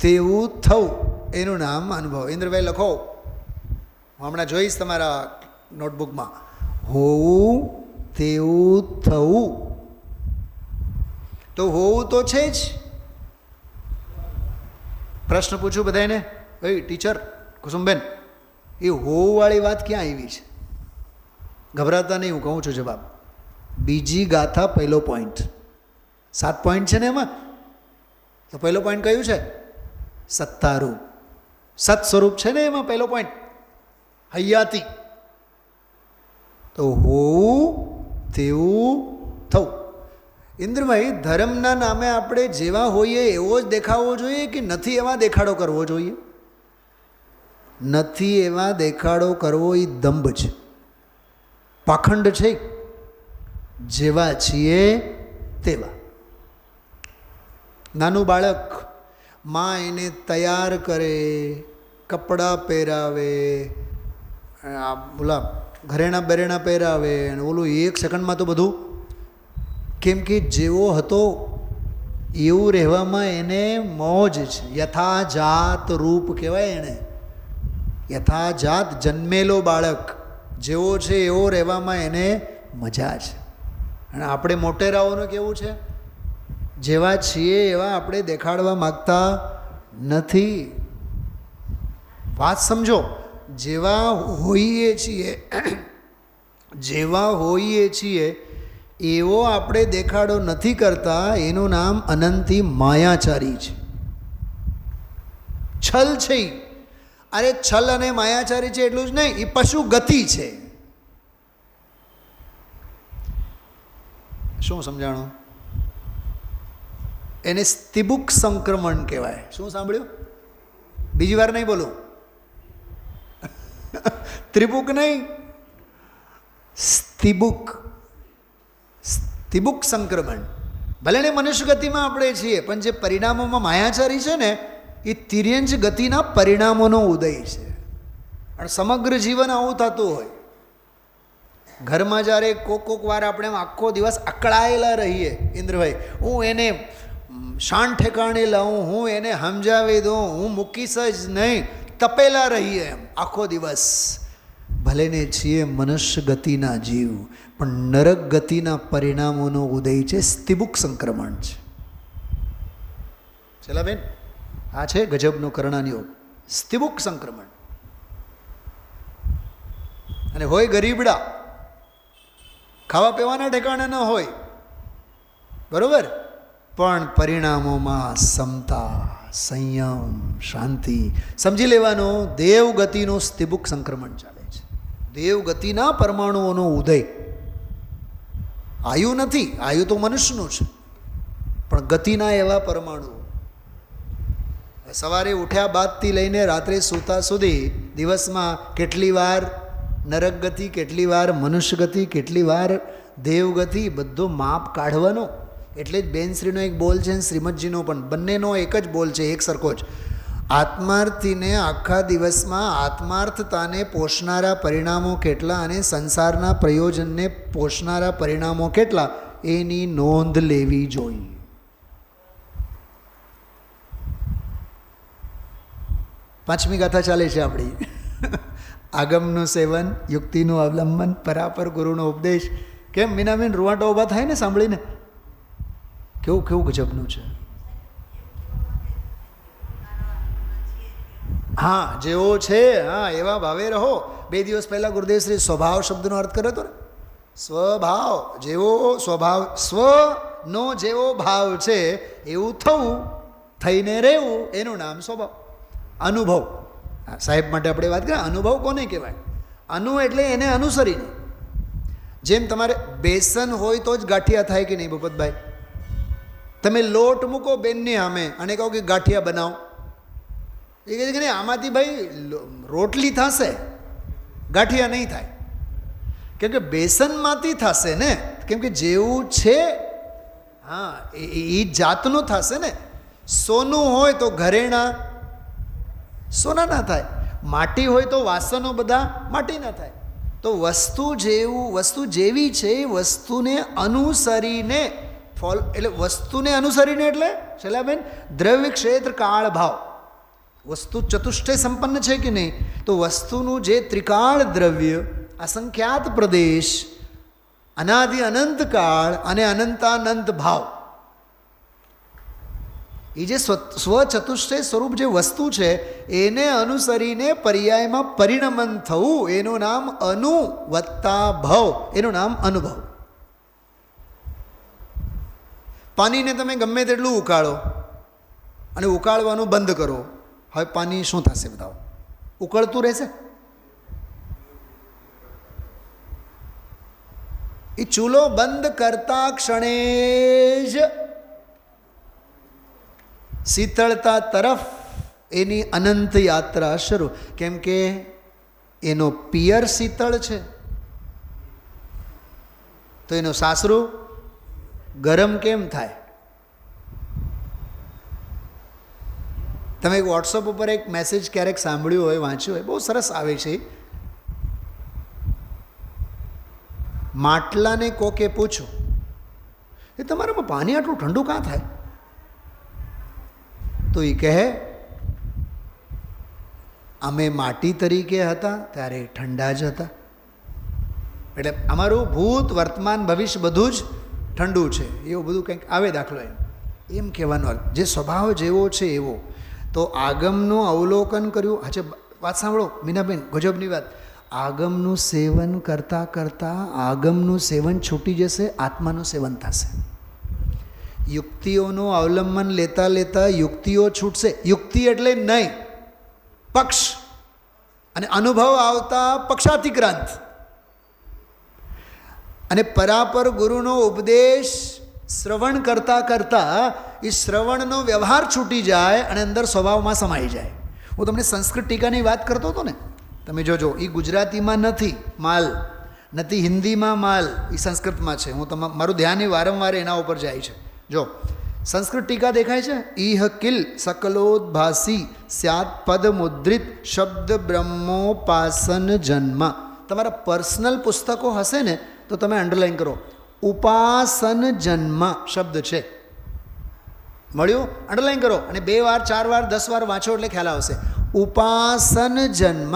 તેવું થવું એનું નામ અનુભવ. ઇન્દ્રભાઈ લખો, હું હમણાં જોઈશ તમારા નોટબુકમાં. હોવું તેવું થવું. તો હોવું તો છે જ. પ્રશ્ન પૂછું બધાને, ભાઈ ટીચર કુસુમબેન, એ હોવાળી વાત ક્યાં આવી છે? ગભરાતા નહીં, હું કહું છું જવાબ. બીજી ગાથા પહેલો પોઈન્ટ. 7 પોઈન્ટ છે ને એમાં, તો પહેલો પોઈન્ટ કયું છે? સત્તારૂપ, સત સ્વરૂપ છે ને એમાં પહેલો પોઈન્ટ, હૈયાતી. તો હોવું તેવું થવું. ઇન્દ્રભાઈ, ધર્મના નામે આપણે જેવા હોઈએ એવો જ દેખાવો જોઈએ કે નથી એવા દેખાડો કરવો જોઈએ? નથી એવા દેખાડો કરવો એ દંભ છે, પાખંડ છે. જેવા છીએ તેવા. નાનું બાળક, માં એને તૈયાર કરે, કપડાં પહેરાવે, ઓલા ઘરેણાં બેરેણાં પહેરાવે, અને ઓલું 1 સેકન્ડમાં તો બધું, કેમ કે જેવો હતો એવું રહેવામાં એને મોજ છે. યથાજાત રૂપ કહેવાય એને. યથાજાત જન્મેલો બાળક જેવો છે એવો રહેવામાં એને મજા છે. અને આપણે મોટેરાઓનું કેવું છે, જેવા છીએ એવા આપણે દેખાડવા માગતા નથી. વાત સમજો. જેવા હોઈએ છીએ એવો આપણે દેખાડો નથી કરતા. એનું નામ અનંતી માયાચારી છે. છલ છે. અરે છલ અને માયાચારી છે એટલું જ નહીં, એ પશુ ગતિ છે. શું સમજાણું? એને સ્તિબુક સંક્રમણ કહેવાય. શું સાંભળ્યું? બીજી વાર નહીં બોલું, ત્રિબુક નહીં, સ્તિબુક. સ્તિબુક સંક્રમણ. ભલે ને મનુષ્ય ગતિમાં આપણે છીએ, પણ જે પરિણામોમાં માયાચારી છે ને, એ તિર્યંચ ગતિના પરિણામોનો ઉદય છે. અને સમગ્ર જીવન આવું થતું હોય. ઘરમાં જ્યારે કોક વાર આપણે આખો દિવસ અકળાયેલા રહીએ, ઇન્દ્રભાઈ, હું એને શાન ઠેકાણે લાવું, હું એને સમજાવી દઉં, હું મૂકીશ જ નહીં, તપેલા રહીએ એમ આખો દિવસ. ભલે ને છીએ મનુષ્ય ગતિના જીવ, પણ નરક ગતિના પરિણામોનો ઉદય છે. સ્તિબુક સંક્રમણ છે. ચલા બેન, આ છે ગજબનો કરણાનિયોગ. સ્તિબુક સંક્રમણ. અને હોય ગરીબડા, ખાવા પીવાના ઠેકાણા ન હોય, બરોબર, પણ પરિણામોમાં સમતા, સંયમ, શાંતિ. સમજી લેવાનું, દેવગતિનું સ્તિબુક સંક્રમણ ચાલે છે. દેવગતિના પરમાણુઓનો ઉદય. આયુ નથી, આયુ તો મનુષ્યનું છે, પણ ગતિના એવા પરમાણુઓ. સવારે ઉઠ્યા બાદથી લઈને રાત્રે સૂતા સુધી દિવસમાં કેટલી વાર નરક ગતિ, કેટલી વાર મનુષ્ય ગતિ, કેટલી વાર દેવગતિ, બધો માપ કાઢવાનો. એટલે જ બેનશ્રીનો એક બોલ છે ને શ્રીમદજીનો પણ, બંનેનો એક જ બોલ છે, એક સરખો જ. આત્માર્થીને આખા દિવસમાં આત્માર્થતાને પોષનારા પરિણામો કેટલા અને સંસારના પ્રયોજનને પોષનારા પરિણામો કેટલા, એની નોંધ લેવી જોઈએ. પાંચમી ગાથા ચાલે છે આપણી. આગમનું સેવન, યુક્તિનું અવલંબન, પરાપર ગુરુનો ઉપદેશ. કેમ મીનાબેન રૂવાટા ઊભા થાય ને સાંભળીને? કેવું કેવું ગજબનું છે. હા, જેવો છે હા એવા ભાવે રહો. 2 દિવસ પહેલાં ગુરુદેવશ્રી સ્વભાવ શબ્દનો અર્થ કર્યો હતો ને. સ્વભાવ, જેવો સ્વભાવ, સ્વનો જેવો ભાવ છે એવું થવું, થઈને રહેવું, એનું નામ સ્વભાવ. અનુભવ. સાહેબ માટે આપણે વાત કરીએ, અનુભવ કોને કહેવાય? અનુ એટલે એને અનુસરીને. જેમ તમારે બેસન હોય તો જ ગાંઠિયા થાય કે નહીં ભૂપતભાઈ? તમે લોટ મૂકો બેનની સામે અને કહો કે ગાંઠિયા બનાવો, એ કહે છે કે નહીં આમાંથી ભાઈ રોટલી થશે, ગાંઠિયા નહીં થાય. કેમ કે બેસનમાંથી થશે ને, કેમ કે જેવું છે હા એ જાતનું થશે ને. સોનું હોય તો ઘરેણા સોના ના થાય, માટી હોય તો વાસણો બધા માટી ના થાય. તો વસ્તુ જેવી છે એ વસ્તુને અનુસરીને એટલે વસ્તુને અનુસરીને એટલે શૈલાબેન દ્રવ્ય ક્ષેત્ર કાળ ભાવ. વસ્તુ ચતુષ્ટય સંપન્ન છે કે નહીં? તો વસ્તુનું જે ત્રિકાળ દ્રવ્ય, અસંખ્યાત પ્રદેશ, અનાદિ અનંત કાળ અને અનંતાનંત ભાવ, એ જે સ્વચતુષ્ટય સ્વરૂપ જે વસ્તુ છે એને અનુસરીને પર્યાયમાં પરિણમન થવું, એનું નામ અનુ વત્તા ભવ, એનું નામ અનુભવ. પાણીને તમે ગમે તેટલું ઉકાળો અને ઉકાળવાનું બંધ કરો, હવે પાણી શું થશે બતાવો? ઉકળતું રહેશે? એ ચૂલો બંધ કરતા ક્ષણે જ શીતળતા તરફ એની અનંત યાત્રા શરૂ. કેમ કે એનો પિયર શીતળ છે, તો એનું સાસરું ગરમ કેમ થાય? તમે એક વોટ્સઅપ ઉપર એક મેસેજ ક્યારેક સાંભળ્યું હોય, વાંચ્યું હોય, બહુ સરસ આવે છે. માટલાને કોકે પૂછો, એ તમારામાં પાણી આટલું ઠંડુ કાં થાય? તો એ કહે, અમે માટી તરીકે હતા ત્યારે ઠંડા જ હતા. એટલે અમારું ભૂત, વર્તમાન, ભવિષ્ય બધું જ ઠંડુ છે. એવું બધું કંઈક આવે દાખલો એમ કહેવાનો અર્થ. જે સ્વભાવ જેવો છે એવો. તો આગમનું અવલોકન કર્યું. અચ્છા, વાત સાંભળો મીનાબેન, ગજબની વાત. આગમનું સેવન કરતાં કરતાં આગમનું સેવન છૂટી જશે, આત્માનું સેવન થશે. યુક્તિઓનું અવલંબન લેતા લેતા યુક્તિઓ છૂટશે. યુક્તિ એટલે નહીં, પક્ષ, અને અનુભવ આવતા પક્ષાતિક્રાંત. અને પરાપર ગુરુનો ઉપદેશ શ્રવણ કરતાં કરતાં એ શ્રવણનો વ્યવહાર છૂટી જાય અને અંદર સ્વભાવમાં સમાઈ જાય. હું તમને સંસ્કૃત ટીકાની વાત કરતો હતો ને, તમે જોજો, એ ગુજરાતીમાં નથી માલ, નથી હિન્દીમાં માલ, એ સંસ્કૃતમાં છે. હું મારું ધ્યાન વારંવાર એના ઉપર જાય છે. જો સંસ્કૃત ટીકા દેખાય છે. ઇહ કિલ સકલોદ્ભાસી સ્યાત પદ મુદ્રિત શબ્દ બ્રહ્મોપાસન જન્મ. તમારા પર્સનલ પુસ્તકો હશે ને તો તમે અંડરલાઈન કરો, ઉપાસન જન્મ શબ્દ છે, મળ્યું? અંડરલાઈન કરો અને 2 વાર 4 વાર 10 વાર વાંચો એટલે ખ્યાલ આવશે. ઉપાસન જન્મ,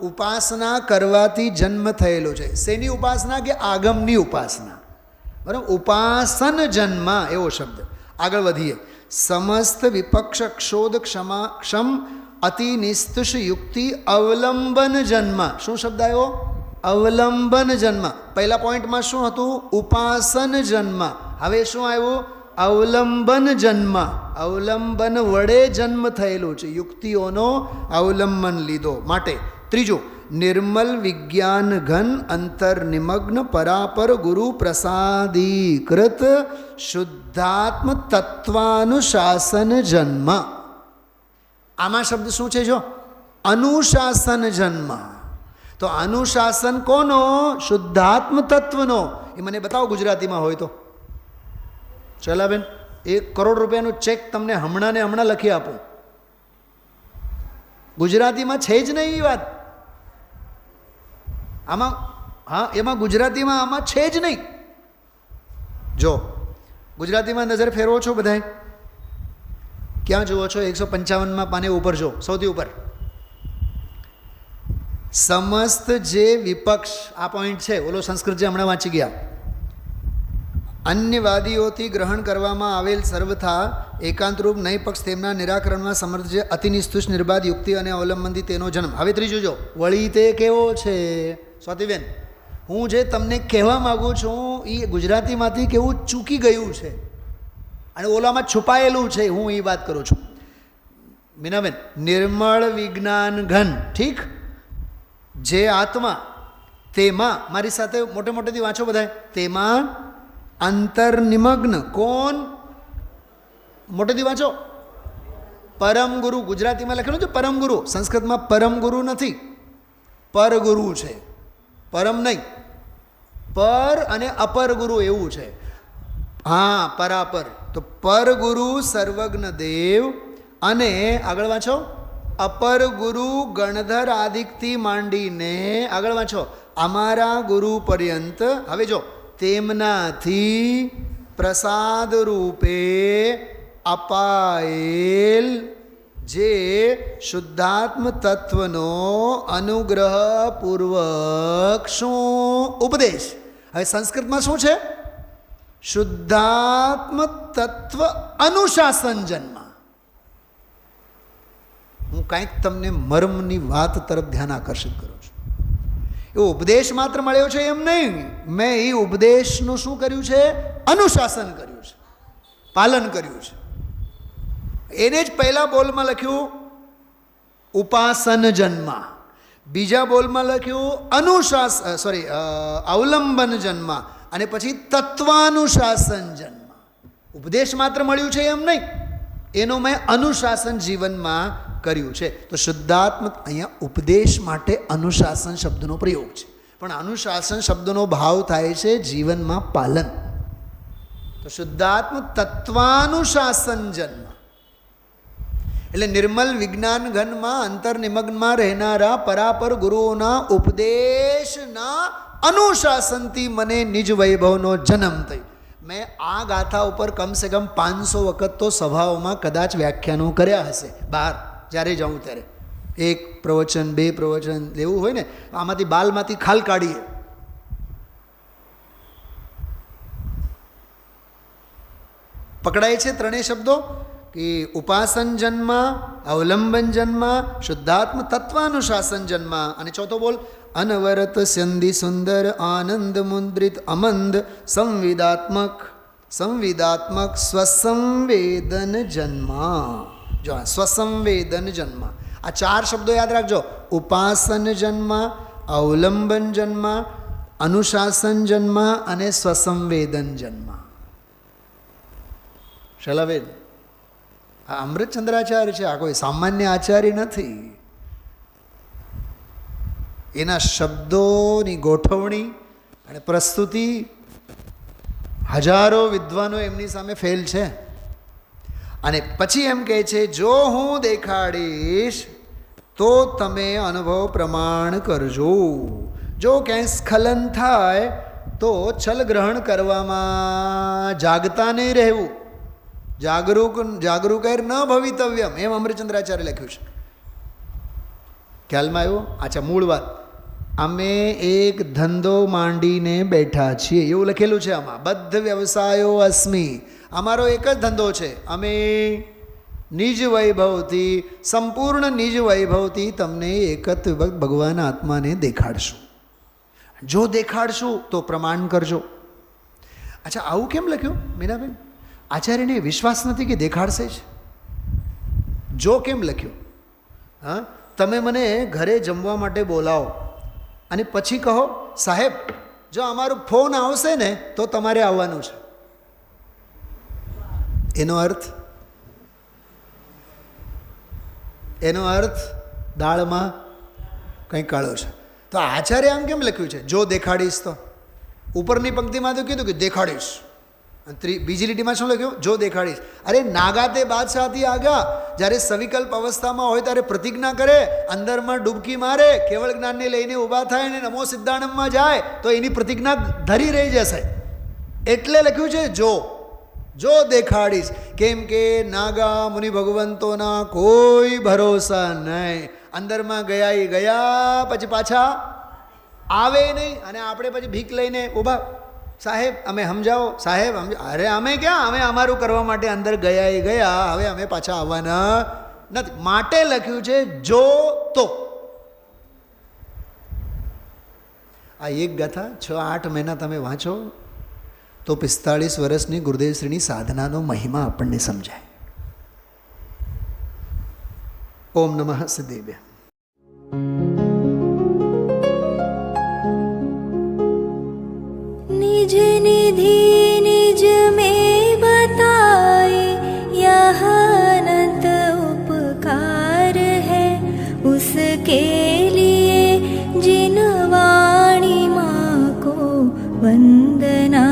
ઉપાસના કરવાથી જન્મ થયેલો છે. શેની ઉપાસના? કે આગમની ઉપાસના. બરાબર, ઉપાસન જન્મ એવો શબ્દ. આગળ વધીએ. સમસ્ત વિપક્ષ ક્ષોધ ક્ષમ અતિ નિસ્તુષ યુક્તિ અવલંબન જન્મ. શું શબ્દ આવ્યો? અવલંબન જન્મ. પહેલા પોઈન્ટમાં શું હતું? ઉપાસન જન્મ. હવે શું આવ્યું? અવલંબન જન્મ. અવલંબન વડે જન્મ થયેલું છે, યુક્તિઓનો અવલંબન લીધો માટે. ત્રીજું, નિર્મલ વિજ્ઞાન ઘન અંતર નિમગ્ન પરાપર ગુરુ પ્રસાદીકૃત શુદ્ધાત્મ તત્વાનુશાસન જન્મ. આમાં શબ્દ શું છે? જો અનુશાસન જન્મ. તો અનુશાસન કોનો? શુદ્ધાત્મ તત્વનો. એ મને બતાવો ગુજરાતીમાં હોય તો. ચલાબેન, 1 કરોડ રૂપિયાનું ચેક તમને હમણાં ને હમણાં લખી આપું. ગુજરાતીમાં છે જ નહીં એ વાત. આમાં, હા, એમાં ગુજરાતીમાં આમાં છે જ નહીં. જો ગુજરાતીમાં નજર ફેરવો છો બધાય, ક્યાં જુઓ છો? 155માં પાને ઉપર જો, સૌથી ઉપર. સમસ્ત જે વિપક્ષ, આ પોઈન્ટ છે, ઓલો સંસ્કૃત જે હમણાં વાંચી ગયા, અન્યવાદીઓથી ગ્રહણ કરવામાં આવેલ સર્વથા એકાંતરૂપ નહીં પક્ષ તેમના નિરાકરણમાં સમર્થ છે. અતિનિસ્તુષ નિર્બાધ યુક્તિ અને અવલંબનથી તેનો જન્મ. હવે ત્રીજું જો, વળી તે કેવો છે? સ્વાતિબેન, હું જે તમને કહેવા માગું છું એ ગુજરાતીમાંથી કેવું ચૂકી ગયું છે અને ઓલામાં છુપાયેલું છે, હું એ વાત કરું છું. મીનાબેન, નિર્મળ વિજ્ઞાન ઘન, ઠીક, જે આત્મા, તેમાં, મારી સાથે મોટે મોટેથી વાંચો બધાય, તેમાં અંતર નિમગ્ન. કોણ? મોટેથી વાંચો. પરમ ગુરુ. ગુજરાતીમાં લખેલું છે પરમ ગુરુ, સંસ્કૃતમાં પરમ ગુરુ નથી, પર ગુરુ છે. પરમ નહીં, પર અને અપર ગુરુ એવું છે. હા, પરાપર. તો પર ગુરુ સર્વજ્ઞ દેવ અને આગળ વાંચો અપર ગુરુ ગણધર આદિકથી માંડીને આગળ વાંચો અમારા ગુરુ પર્યંત. હવે જો, તેમનાથી પ્રસાદ રૂપે અપાયેલ જે શુદ્ધાત્મ તત્વનો અનુગ્રહપૂર્વક શું ઉપદેશ. હવે સંસ્કૃતમાં શું છે? શુદ્ધાત્મ તત્વ અનુશાસન જન્મ. હું કાંઈક તમને મર્મની વાત તરફ ધ્યાન આકર્ષિત કરું છું. એવો ઉપદેશ માત્ર મળ્યો છે એમ નહીં, મેં એ ઉપદેશનું શું કર્યું છે? અનુશાસન કર્યું છે, પાલન કર્યું છે. એને જ પહેલા બોલમાં લખ્યું ઉપાસન જન્મ, બીજા બોલમાં લખ્યું અવલંબન જન્મ અને પછી તત્વાનુશાસન જન્મ. ઉપદેશ માત્ર મળ્યું છે એમ નહીં, એનો મેં અનુશાસન જીવનમાં કર્યું છે. તો શુદ્ધાત્મક અહીંયા ઉપદેશ માટે અનુશાસન શબ્દનો પ્રયોગ છે, પણ અનુશાસન શબ્દનો ભાવ થાય છે જીવનમાં પાલન. તો શુદ્ધાત્મ તત્વાનુશાસન જન્મ એટલે નિર્મલ વિજ્ઞાન ઘનમાં અંતર્નિમગ્નમાં રહેનારા પરાપર ગુરુઓના ઉપદેશના અનુશાસનથી મને નિજ વૈભવનો જન્મ થઈ. મેં આ ગાથા ઉપર કમસે કમ 500 વખત તો સભાઓમાં કદાચ વ્યાખ્યાનો કર્યા હશે. બહાર જ્યારે જાઉં ત્યારે 1 પ્રવચન 2 પ્રવચન લેવું હોય ને, આમાંથી બાલમાંથી ખાલ કાઢીએ. પકડાય છે ત્રણેય શબ્દો કે ઉપાસન જન્મ, અવલંબન જન્મ, શુદ્ધાત્મ તત્વાનુશાસન જન્મ. અને ચોથો બોલ, અનવરત સંધિ સુંદર આનંદ મુદ્રિત અમંદ સંવિદાત્મક સ્વસંવેદન જન્મ. જો સ્વસંવેદન જન્મ, આ 4 શબ્દો યાદ રાખજો. ઉપાસન જન્મ, અવલંબન જન્મ, અનુશાસન જન્મ અને સ્વસંવેદન જન્મ. શૈલાબેન, આ અમૃતચંદ્રાચાર્ય છે, આ કોઈ સામાન્ય આચાર્ય નથી. એના શબ્દોની ગોઠવણી અને પ્રસ્તુતિ હજારો વિદ્વાનો એમની સામે ફેલ છે. અને પછી એમ કહે છે, જો હું દેખાડીશ તો તમે અનુભવ પ્રમાણ કરજો. જો ક્યાંય સ્ખલન થાય તો છલ ગ્રહણ કરવામાં જાગતા નહીં રહેવું. જાગરૂકૈર ન ભવિતવ્યમ, એમ અમૃતચંદ્રાચાર્ય લખ્યું છે. ખ્યાલમાં આવ્યો? અચ્છા, મૂળ વાત, અમે એક ધંધો માંડીને બેઠા છીએ એવું લખેલું છે આમાં. બદ્ધ વ્યવસાયો અસ્મિ, અમારો એક જ ધંધો છે. અમે નિજ વૈભવથી, સંપૂર્ણ નિજ વૈભવથી તમને એકત્વ વિભક્ત ભગવાન આત્માને દેખાડશું. જો દેખાડશું તો પ્રમાણ કરજો. અચ્છા, આવું કેમ લખ્યું મીનાબેન? આચાર્યને વિશ્વાસ નથી કે દેખાડશે જ. જો કેમ લખ્યું? હા, તમે મને ઘરે જમવા માટે બોલાવો અને પછી કહો, સાહેબ જો અમારો ફોન આવશે ને તો તમારે આવવાનું છે. એનો અર્થ દાળમાં કંઈ કાળો છે. તો આચાર્ય આમ કેમ લખ્યું છે? જો દેખાડીશ તો. ઉપરની પંક્તિમાં તો કીધું કે દેખાડીશ, બીજી લીટીમાં શું લખ્યું? જો દેખાડીશ. અરે નાગા તે બાદશાહથી આગા, જ્યારે સવિકલ્પ અવસ્થામાં હોય ત્યારે પ્રતિજ્ઞા કરે, અંદરમાં ડૂબકી મારે, કેવળ જ્ઞાનને લઈને ઊભા થાય અને નમો સિદ્ધાણમમાં જાય તો એની પ્રતિજ્ઞા ધરી રહી જશે. એટલે લખ્યું છે જો દેખાડીશ. કેમ કે નાગા મુનિ ભગવંતોના કોઈ ભરોસા નહીં. અંદરમાં ગયા પછી પાછા આવે નહીં, અને આપણે પછી ભીખ લઈને ઊભા, સાહેબ અમે સમજાવો, સાહેબ અરે અમે ક્યાં, અમે અમારું કરવા માટે અંદર ગયા, હવે અમે પાછા આવવાના નથી. માટે લખ્યું છે જો તો. આ એક ગાથા 6-8 મહિના તમે વાંચો તો 45 વર્ષની ગુરુદેવશ્રીની સાધનાનો મહિમા આપણને સમજાય. ઓમ નમઃ સિદ્ધેભ્ય. निज निधि निज में बताए, यह अनंत उपकार है उसके लिए जिन वाणी माँ को वंदना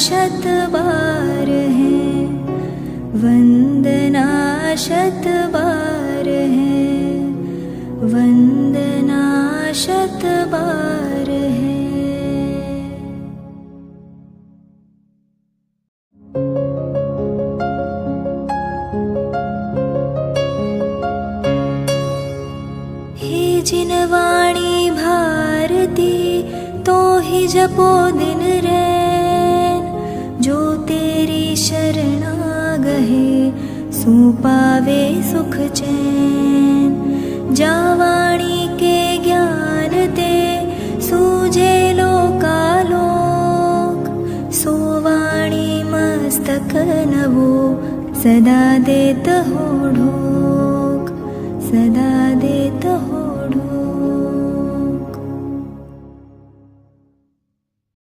शत बार है, वंदना शत बार है, वंदना शत बार है. जिन वाणी भारती तो ही जपो दिन रैन, जो तेरी शरणा गहे सो पावे सुख चैन. जा वाणी के ज्ञान ते सूझे लोकालोक, सो वाणी मस्तक नवो सदा देत हो ढोक, सदा देत हो